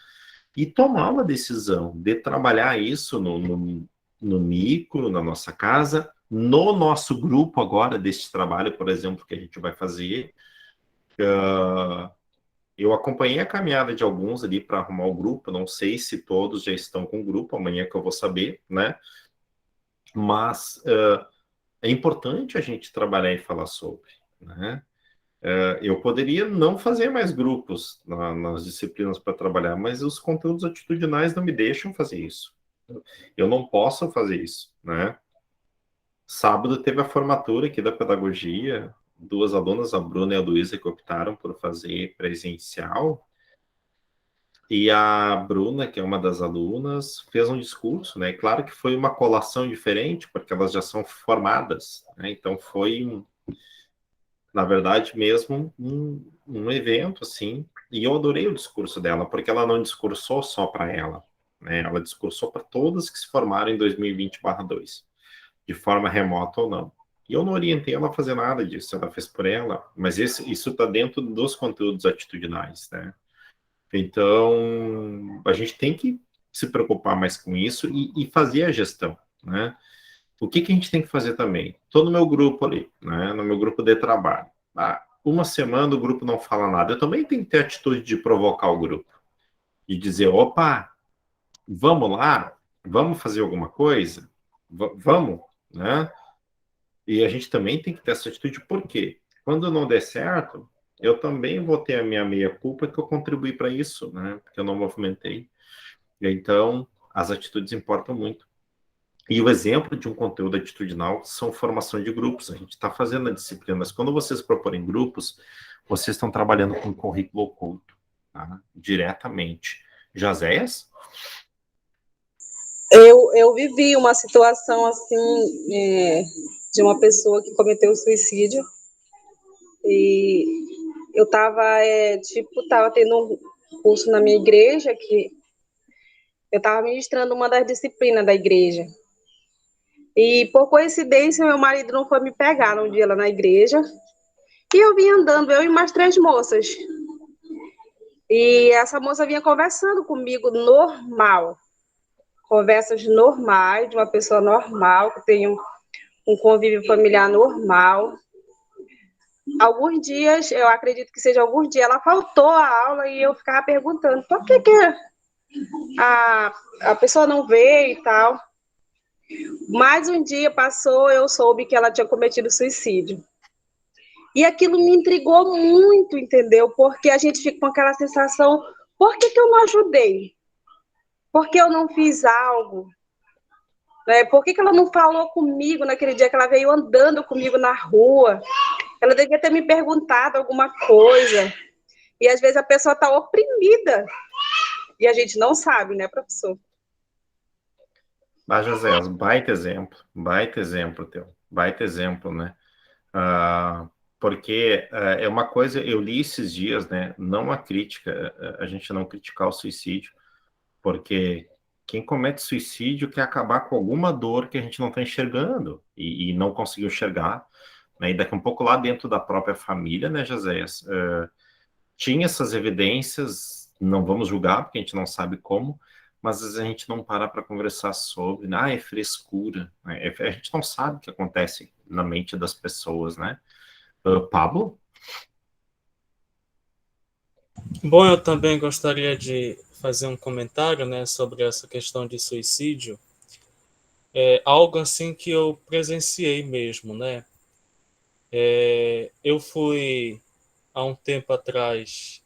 e tomar uma decisão de trabalhar isso no micro, na nossa casa, no nosso grupo agora, deste trabalho, por exemplo, que a gente vai fazer. Eu acompanhei a caminhada de alguns ali para arrumar o grupo, não sei se todos já estão com o grupo, amanhã que eu vou saber, né? Mas é importante a gente trabalhar e falar sobre, né? Eu poderia não fazer mais grupos nas disciplinas para trabalhar, mas os conteúdos atitudinais não me deixam fazer isso. Eu não posso fazer isso, né? Sábado teve a formatura aqui da pedagogia, 2 alunas, a Bruna e a Luísa, que optaram por fazer presencial, e a Bruna, que é uma das alunas, fez um discurso, né? Claro que foi uma colação diferente, porque elas já são formadas, né? Então foi na verdade mesmo um evento assim, e eu adorei o discurso dela, porque ela não discursou só para ela, né? Ela discursou para todas que se formaram em 2020/2, de forma remota ou não. E eu não orientei ela a fazer nada disso, ela fez por ela, mas isso está dentro dos conteúdos atitudinais, né? Então, a gente tem que se preocupar mais com isso e fazer a gestão, né? O que a gente tem que fazer também? Estou no meu grupo ali, né? No meu grupo de trabalho. Uma semana o grupo não fala nada. Eu também tenho que ter a atitude de provocar o grupo. E dizer, opa, vamos lá? Vamos fazer alguma coisa? Vamos, né? E a gente também tem que ter essa atitude, por quê? Quando não der certo, eu também vou ter a minha meia-culpa que eu contribuí para isso, né? Porque eu não movimentei. Então, as atitudes importam muito. E o exemplo de um conteúdo atitudinal são formação de grupos. A gente está fazendo a disciplina, mas quando vocês proporem grupos, vocês estão trabalhando com currículo oculto, tá? Diretamente. Jazéias? Eu vivi uma situação assim, de uma pessoa que cometeu suicídio, e eu estava tendo um curso na minha igreja, que Eu estava ministrando uma das disciplinas da igreja. E, por coincidência, meu marido não foi me pegar num dia lá na igreja. E eu vim andando, eu e mais 3 moças. E essa moça vinha conversando comigo normal. Conversas normais, de uma pessoa normal, que tem um convívio familiar normal. Alguns dias, eu acredito que seja alguns dias, ela faltou a aula e eu ficava perguntando por que a pessoa não veio e tal. Mais um dia passou, eu soube que ela tinha cometido suicídio. E aquilo me intrigou muito, entendeu? Porque a gente fica com aquela sensação, por que eu não ajudei? Por que eu não fiz algo? Por que ela não falou comigo naquele dia que ela veio andando comigo na rua? Ela devia ter me perguntado alguma coisa. E às vezes a pessoa está oprimida. E a gente não sabe, né, professor? Mas, José, baita exemplo teu, baita exemplo, né? Porque é uma coisa, eu li esses dias, né? Não a crítica, a gente não criticar o suicídio, porque quem comete suicídio quer acabar com alguma dor que a gente não está enxergando e não conseguiu enxergar, né? E daqui a um pouco lá dentro da própria família, né, Joséias? Tinha essas evidências, não vamos julgar, porque a gente não sabe como, mas às vezes a gente não para conversar sobre, é frescura, né? A gente não sabe o que acontece na mente das pessoas, né? Pablo? Bom, eu também gostaria de fazer um comentário, né, sobre essa questão de suicídio. É algo assim que eu presenciei mesmo, né? Eu fui, há um tempo atrás,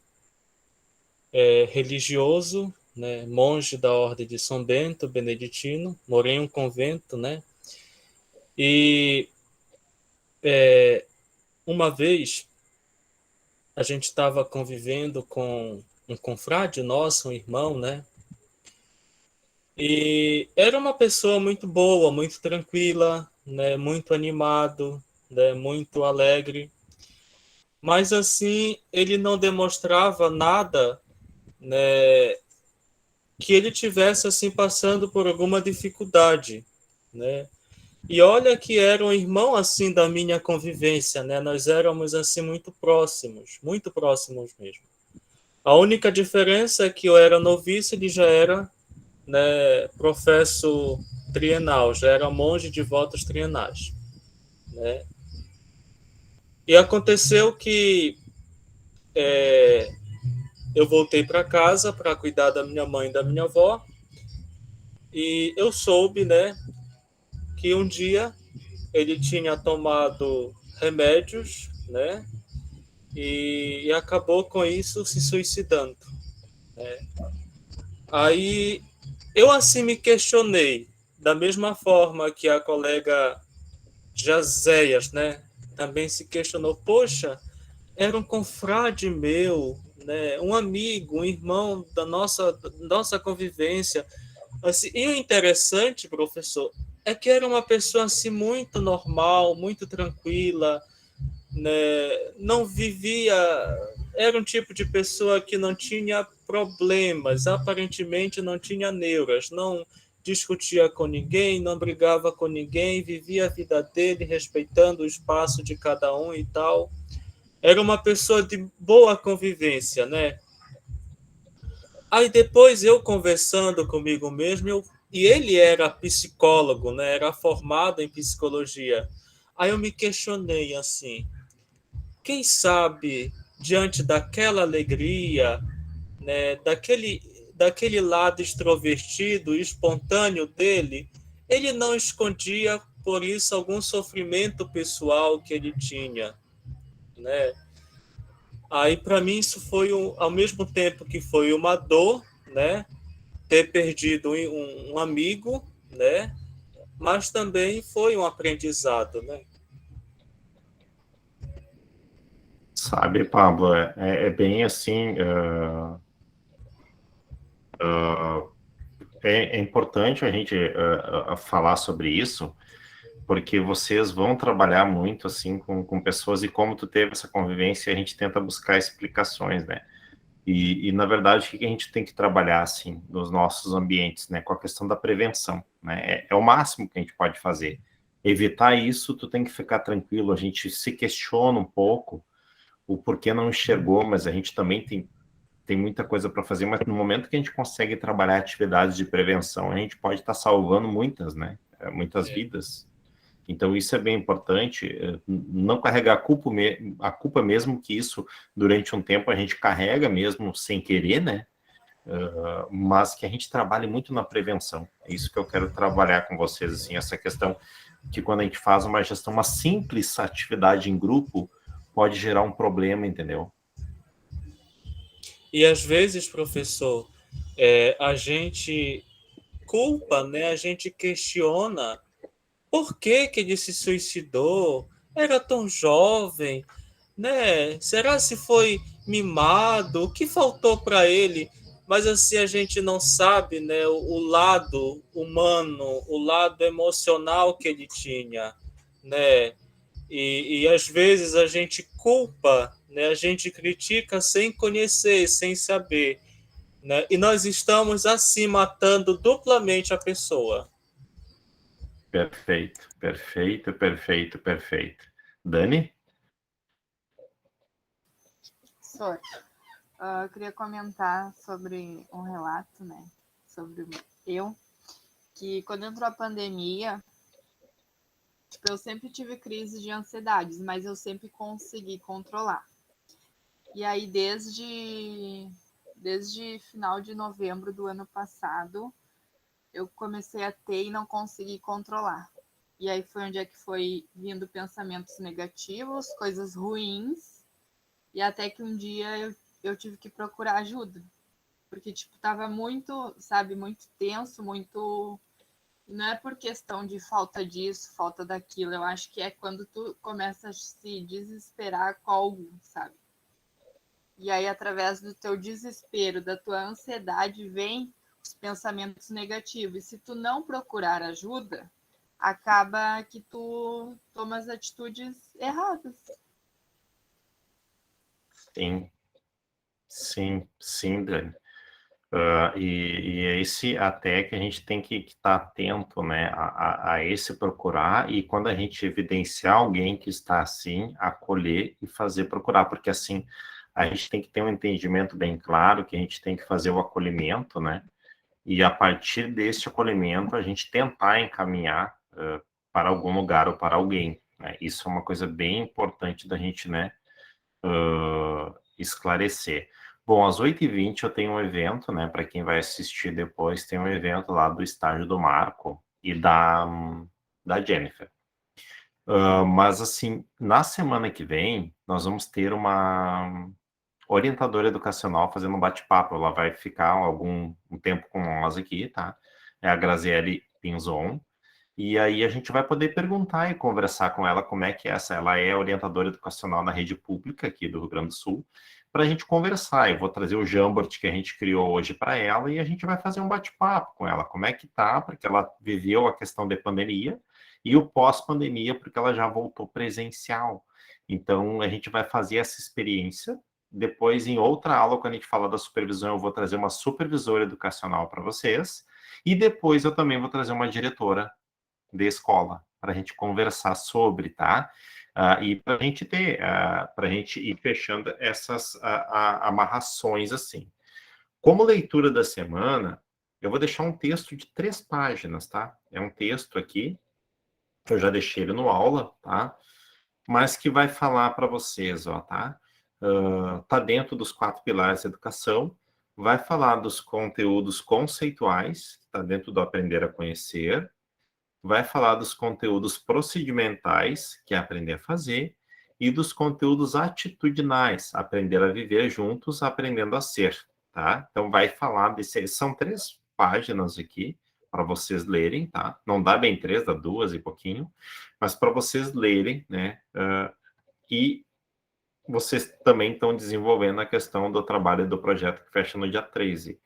religioso, né, monge da Ordem de São Bento, beneditino, morei em um convento, né? E uma vez a gente estava convivendo com um confrade nosso, um irmão, né? E era uma pessoa muito boa, muito tranquila, né? Muito animado, né? Muito alegre. Mas assim, ele não demonstrava nada, né, que ele tivesse assim passando por alguma dificuldade, né? E olha que era um irmão assim da minha convivência, né? Nós éramos assim muito próximos mesmo. A única diferença é que eu era noviço e ele já era, né, professo trienal, já era monge de votos trienais, né? E aconteceu que eu voltei para casa para cuidar da minha mãe e da minha avó e eu soube, né, que um dia ele tinha tomado remédios, né, e acabou com isso se suicidando, né? Aí eu assim me questionei, da mesma forma que a colega Jazéias, né, também se questionou, poxa, era um confrade meu, né, um amigo, um irmão da nossa convivência. Assim, e o interessante, professor, é que era uma pessoa assim muito normal, muito tranquila, né, não vivia, era um tipo de pessoa que não tinha problemas, aparentemente não tinha neuras, não discutia com ninguém, não brigava com ninguém, vivia a vida dele, respeitando o espaço de cada um e tal. Era uma pessoa de boa convivência, né? Aí depois eu conversando comigo mesmo, e ele era psicólogo, né? Era formado em psicologia. Aí eu me questionei assim, quem sabe diante daquela alegria, né, daquele lado extrovertido, espontâneo dele, ele não escondia por isso algum sofrimento pessoal que ele tinha, né? Aí para mim isso foi ao mesmo tempo que foi uma dor, né, ter perdido um amigo, né, mas também foi um aprendizado, né? Sabe, Pablo, é bem assim. É importante a gente falar sobre isso, porque vocês vão trabalhar muito assim com pessoas, e como tu teve essa convivência, a gente tenta buscar explicações, né? E, na verdade, o que a gente tem que trabalhar, assim, nos nossos ambientes, né? Com a questão da prevenção, né? É o máximo que a gente pode fazer. Evitar isso, tu tem que ficar tranquilo. A gente se questiona um pouco o porquê não enxergou, mas a gente também tem muita coisa para fazer, mas no momento que a gente consegue trabalhar atividades de prevenção, a gente pode estar salvando muitas, né? Muitas vidas. Então, isso é bem importante, não carregar a culpa mesmo que isso, durante um tempo, a gente carrega mesmo sem querer, né? Mas que a gente trabalhe muito na prevenção. É isso que eu quero trabalhar com vocês, assim, essa questão que quando a gente faz uma gestão, uma simples atividade em grupo, pode gerar um problema, entendeu? E às vezes, professor, a gente culpa, né? A gente questiona por que que ele se suicidou? Era tão jovem, né? Será se foi mimado? O que faltou para ele? Mas assim a gente não sabe, né? O lado humano, o lado emocional que ele tinha, né? E às vezes a gente culpa, né? A gente critica sem conhecer, sem saber, né? E nós estamos assim matando duplamente a pessoa. Perfeito, perfeito, perfeito, perfeito. Dani? Professor, eu queria comentar sobre um relato, né? Sobre eu, que quando entrou a pandemia, tipo, eu sempre tive crise de ansiedades, mas eu sempre consegui controlar. E aí, desde final de novembro do ano passado, eu comecei a ter e não consegui controlar. E aí foi onde é que foi vindo pensamentos negativos, coisas ruins, e até que um dia eu tive que procurar ajuda. Porque, tipo, tava muito, sabe, muito tenso, muito... Não é por questão de falta disso, falta daquilo. Eu acho que é quando tu começa a se desesperar com algo, sabe? E aí, através do teu desespero, da tua ansiedade, vem os pensamentos negativos. E se tu não procurar ajuda, acaba que tu tomas atitudes erradas. Sim, sim, sim, Dani. E é esse até que a gente tem que estar atento, né, a esse procurar, e quando a gente evidenciar alguém que está assim, acolher e fazer procurar, porque assim, a gente tem que ter um entendimento bem claro que a gente tem que fazer o acolhimento, né, e a partir desse acolhimento a gente tentar encaminhar para algum lugar ou para alguém, né? Isso é uma coisa bem importante da gente, né, esclarecer. Bom, às 8h20 eu tenho um evento, né? Para quem vai assistir depois, tem um evento lá do estágio do Marco e da Jennifer. Mas, assim, na semana que vem, nós vamos ter uma orientadora educacional fazendo um bate-papo. Ela vai ficar um tempo com nós aqui, tá? É a Graziele Pinzon. E aí a gente vai poder perguntar e conversar com ela como é que é essa. Ela é orientadora educacional na rede pública aqui do Rio Grande do Sul, para a gente conversar. Eu vou trazer o Jamboard que a gente criou hoje para ela e a gente vai fazer um bate-papo com ela. Como é que tá, porque ela viveu a questão da pandemia e o pós-pandemia, porque ela já voltou presencial. Então, a gente vai fazer essa experiência. Depois, em outra aula, quando a gente fala da supervisão, eu vou trazer uma supervisora educacional para vocês. E depois eu também vou trazer uma diretora de escola para a gente conversar sobre, tá? E para a gente ter, para a gente ir fechando essas amarrações assim. Como leitura da semana, eu vou deixar um texto de 3 páginas, tá? É um texto aqui, que eu já deixei ele no aula, tá? Mas que vai falar para vocês, ó, tá? Tá dentro dos 4 pilares da educação, vai falar dos conteúdos conceituais, que tá dentro do aprender a conhecer, vai falar dos conteúdos procedimentais, que é aprender a fazer, e dos conteúdos atitudinais, aprender a viver juntos, aprendendo a ser, tá? Então, vai falar são 3 páginas aqui, para vocês lerem, tá? Não dá bem 3, dá 2 e pouquinho, mas para vocês lerem, né? E vocês também estão desenvolvendo a questão do trabalho do projeto que fecha no dia 13.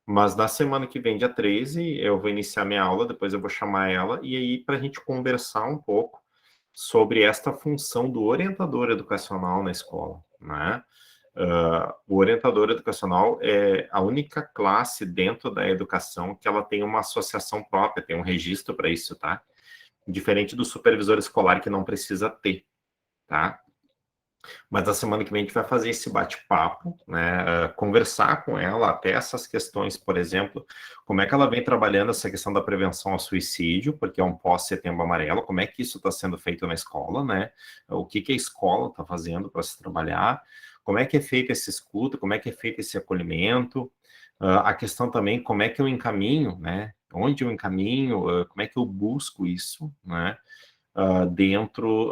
Mas na semana que vem, dia 13, eu vou iniciar minha aula, depois eu vou chamar ela, e aí para a gente conversar um pouco sobre esta função do orientador educacional na escola, né? O orientador educacional é a única classe dentro da educação que ela tem uma associação própria, tem um registro para isso, tá? Diferente do supervisor escolar, que não precisa ter, tá? Mas na semana que vem a gente vai fazer esse bate-papo, né? Conversar com ela até essas questões, por exemplo, como é que ela vem trabalhando essa questão da prevenção ao suicídio, porque é um pós-setembro amarelo, como é que isso está sendo feito na escola, né? O que a escola está fazendo para se trabalhar, como é que é feita essa escuta, como é que é feito esse acolhimento, a questão também, como é que eu encaminho, né? Onde eu encaminho, como é que eu busco isso, né? Dentro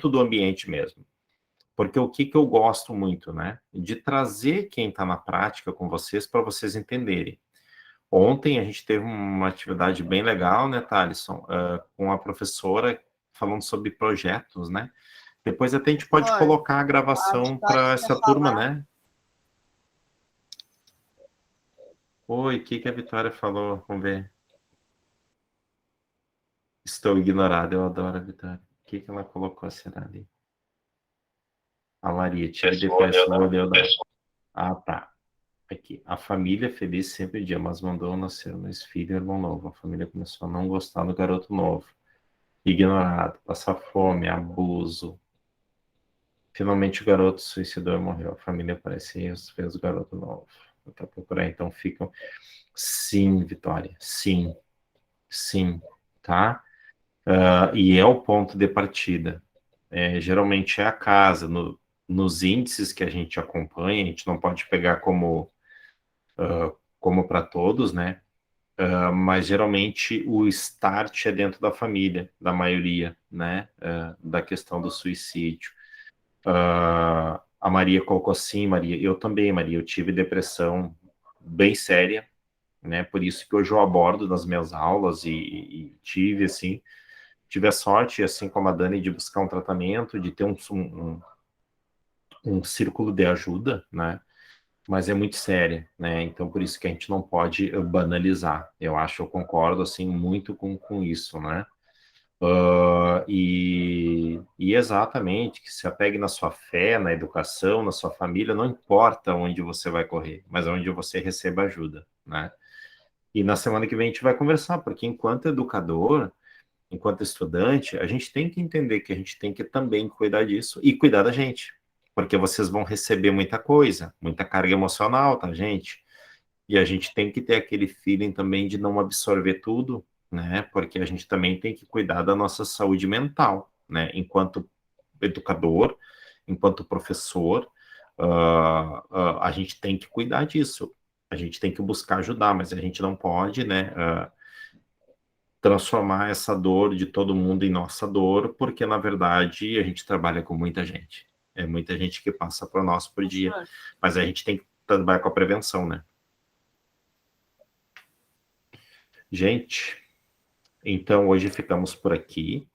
do ambiente mesmo. Porque o que eu gosto muito, né? De trazer quem está na prática com vocês para vocês entenderem. Ontem a gente teve uma atividade bem legal, né, Thalisson? Com a professora falando sobre projetos, né? Depois até a gente pode colocar a gravação para essa turma, né? Oi, o que a Vitória falou? Vamos ver. Estou ignorado, eu adoro a Vitória. O que ela colocou, será ali? A Maria, tive depressão, Ah, tá. Aqui. A família feliz sempre dia, mas mandou nascer um filho e irmão novo. A família começou a não gostar do garoto novo. Ignorado, passar fome, abuso. Finalmente o garoto suicidou e morreu. A família parece e fez o garoto novo. Vou procurar, então ficam. Sim, Vitória. Sim. Sim. Tá? E é o ponto de partida. Geralmente é a casa. Nos índices que a gente acompanha, a gente não pode pegar como para todos, né? Mas geralmente o start é dentro da família, da maioria, né? Da questão do suicídio. A Maria colocou assim, Maria, eu também, Maria, eu tive depressão bem séria, né? Por isso que hoje eu abordo nas minhas aulas e tive a sorte, assim como a Dani, de buscar um tratamento, de ter um círculo de ajuda, né? Mas é muito séria, né? Então, por isso que a gente não pode banalizar. Eu concordo, assim, muito com isso, né? E exatamente, que se apegue na sua fé, na educação, na sua família, não importa onde você vai correr, mas onde você receba ajuda, né? E na semana que vem a gente vai conversar, porque enquanto educador, enquanto estudante, a gente tem que entender que a gente tem que também cuidar disso e cuidar da gente, porque vocês vão receber muita coisa, muita carga emocional, tá, gente? E a gente tem que ter aquele feeling também de não absorver tudo, né? Porque a gente também tem que cuidar da nossa saúde mental, né? Enquanto educador, enquanto professor, a gente tem que cuidar disso. A gente tem que buscar ajudar, mas a gente não pode, né? Transformar essa dor de todo mundo em nossa dor, porque, na verdade, a gente trabalha com muita gente. É muita gente que passa por nós por dia. Mas a gente tem que trabalhar com a prevenção, né? Gente, então hoje ficamos por aqui.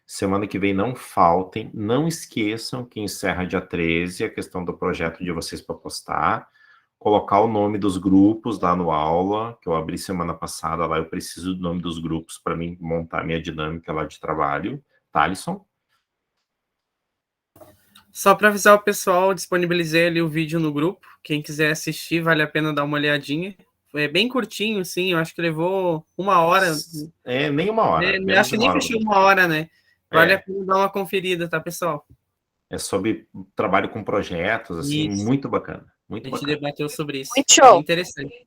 Semana que vem não faltem, não esqueçam que encerra dia 13 a questão do projeto de vocês para postar. Colocar o nome dos grupos lá no aula, que eu abri semana passada lá, eu preciso do nome dos grupos para mim montar minha dinâmica lá de trabalho. Thalisson? Só para avisar o pessoal, disponibilizei ali o vídeo no grupo. Quem quiser assistir, vale a pena dar uma olhadinha. É bem curtinho, sim, eu acho que levou 1 hora. Nem 1 hora. Eu acho que nem fechou 1 hora, né? Vale a pena dar uma conferida, tá, pessoal? É sobre trabalho com projetos, assim, Isso. Muito bacana. Muito bacana. A gente debateu sobre isso. Muito show. É interessante.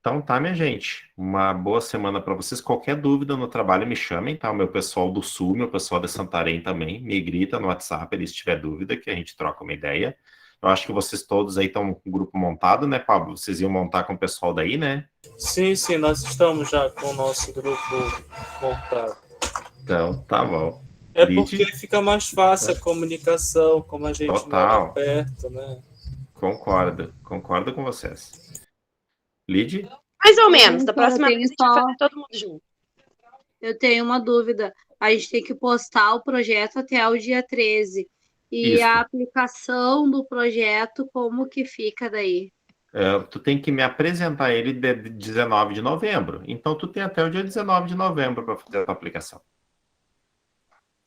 Então tá, minha gente. Uma boa semana para vocês. Qualquer dúvida no trabalho, me chamem, tá? O meu pessoal do Sul, meu pessoal de Santarém também, me grita no WhatsApp, se tiver dúvida, que a gente troca uma ideia. Eu acho que vocês todos aí estão com o grupo montado, né, Pablo? Vocês iam montar com o pessoal daí, né? Sim, nós estamos já com o nosso grupo montado. Então, tá bom. É porque fica mais fácil a comunicação, como a gente Total. mora perto, né? Concordo com vocês. Lid? Mais ou menos, da próxima vez a gente vai fazer todo mundo junto. Eu tenho uma dúvida. A gente tem que postar o projeto até o dia 13. E Isso. a aplicação do projeto, como que fica daí? Tu tem que me apresentar ele de 19 de novembro. Então, tu tem até o dia 19 de novembro para fazer a tua aplicação.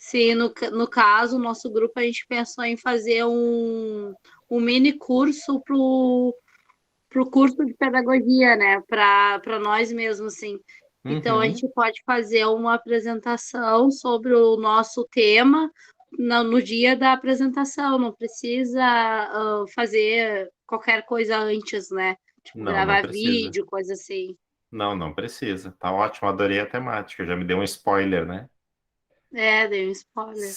se no caso, o nosso grupo, a gente pensou em fazer um mini curso pro curso de pedagogia, né? Para nós mesmos, assim. Então, a Uhum. gente pode fazer uma apresentação sobre o nosso tema no dia da apresentação. Não precisa fazer qualquer coisa antes, né? Tipo, Não gravar precisa. vídeo, coisa assim. Não precisa. Tá ótimo, adorei a temática. Já me deu um spoiler, né? Dei um spoiler.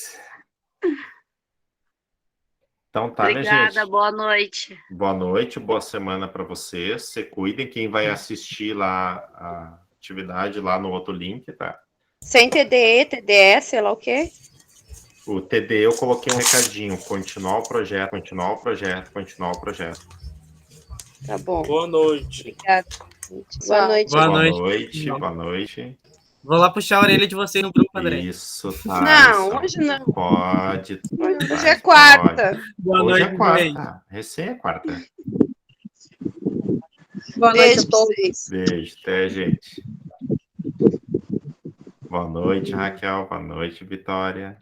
Então tá, né, Obrigada, gente? boa noite. Boa noite, boa semana para vocês. Se cuidem. Quem vai assistir lá a atividade lá no outro link, tá? Sem TDE, TDE, sei lá o quê. O TD eu coloquei um recadinho. Continuar o projeto, continuar o projeto, continuar o projeto. Tá bom. Boa noite. Obrigada. Boa noite. Boa Boa noite. noite, boa noite. Vou lá puxar a orelha de vocês no grupo, André. Isso, Não, Thaleson. hoje não. Pode. Hoje é quarta. Boa Hoje noite, é Andrei. quarta. Recém é quarta. Boa noite Beijo a pra todos. vocês. Beijo, até, gente. Boa noite, Raquel. Boa noite, Vitória.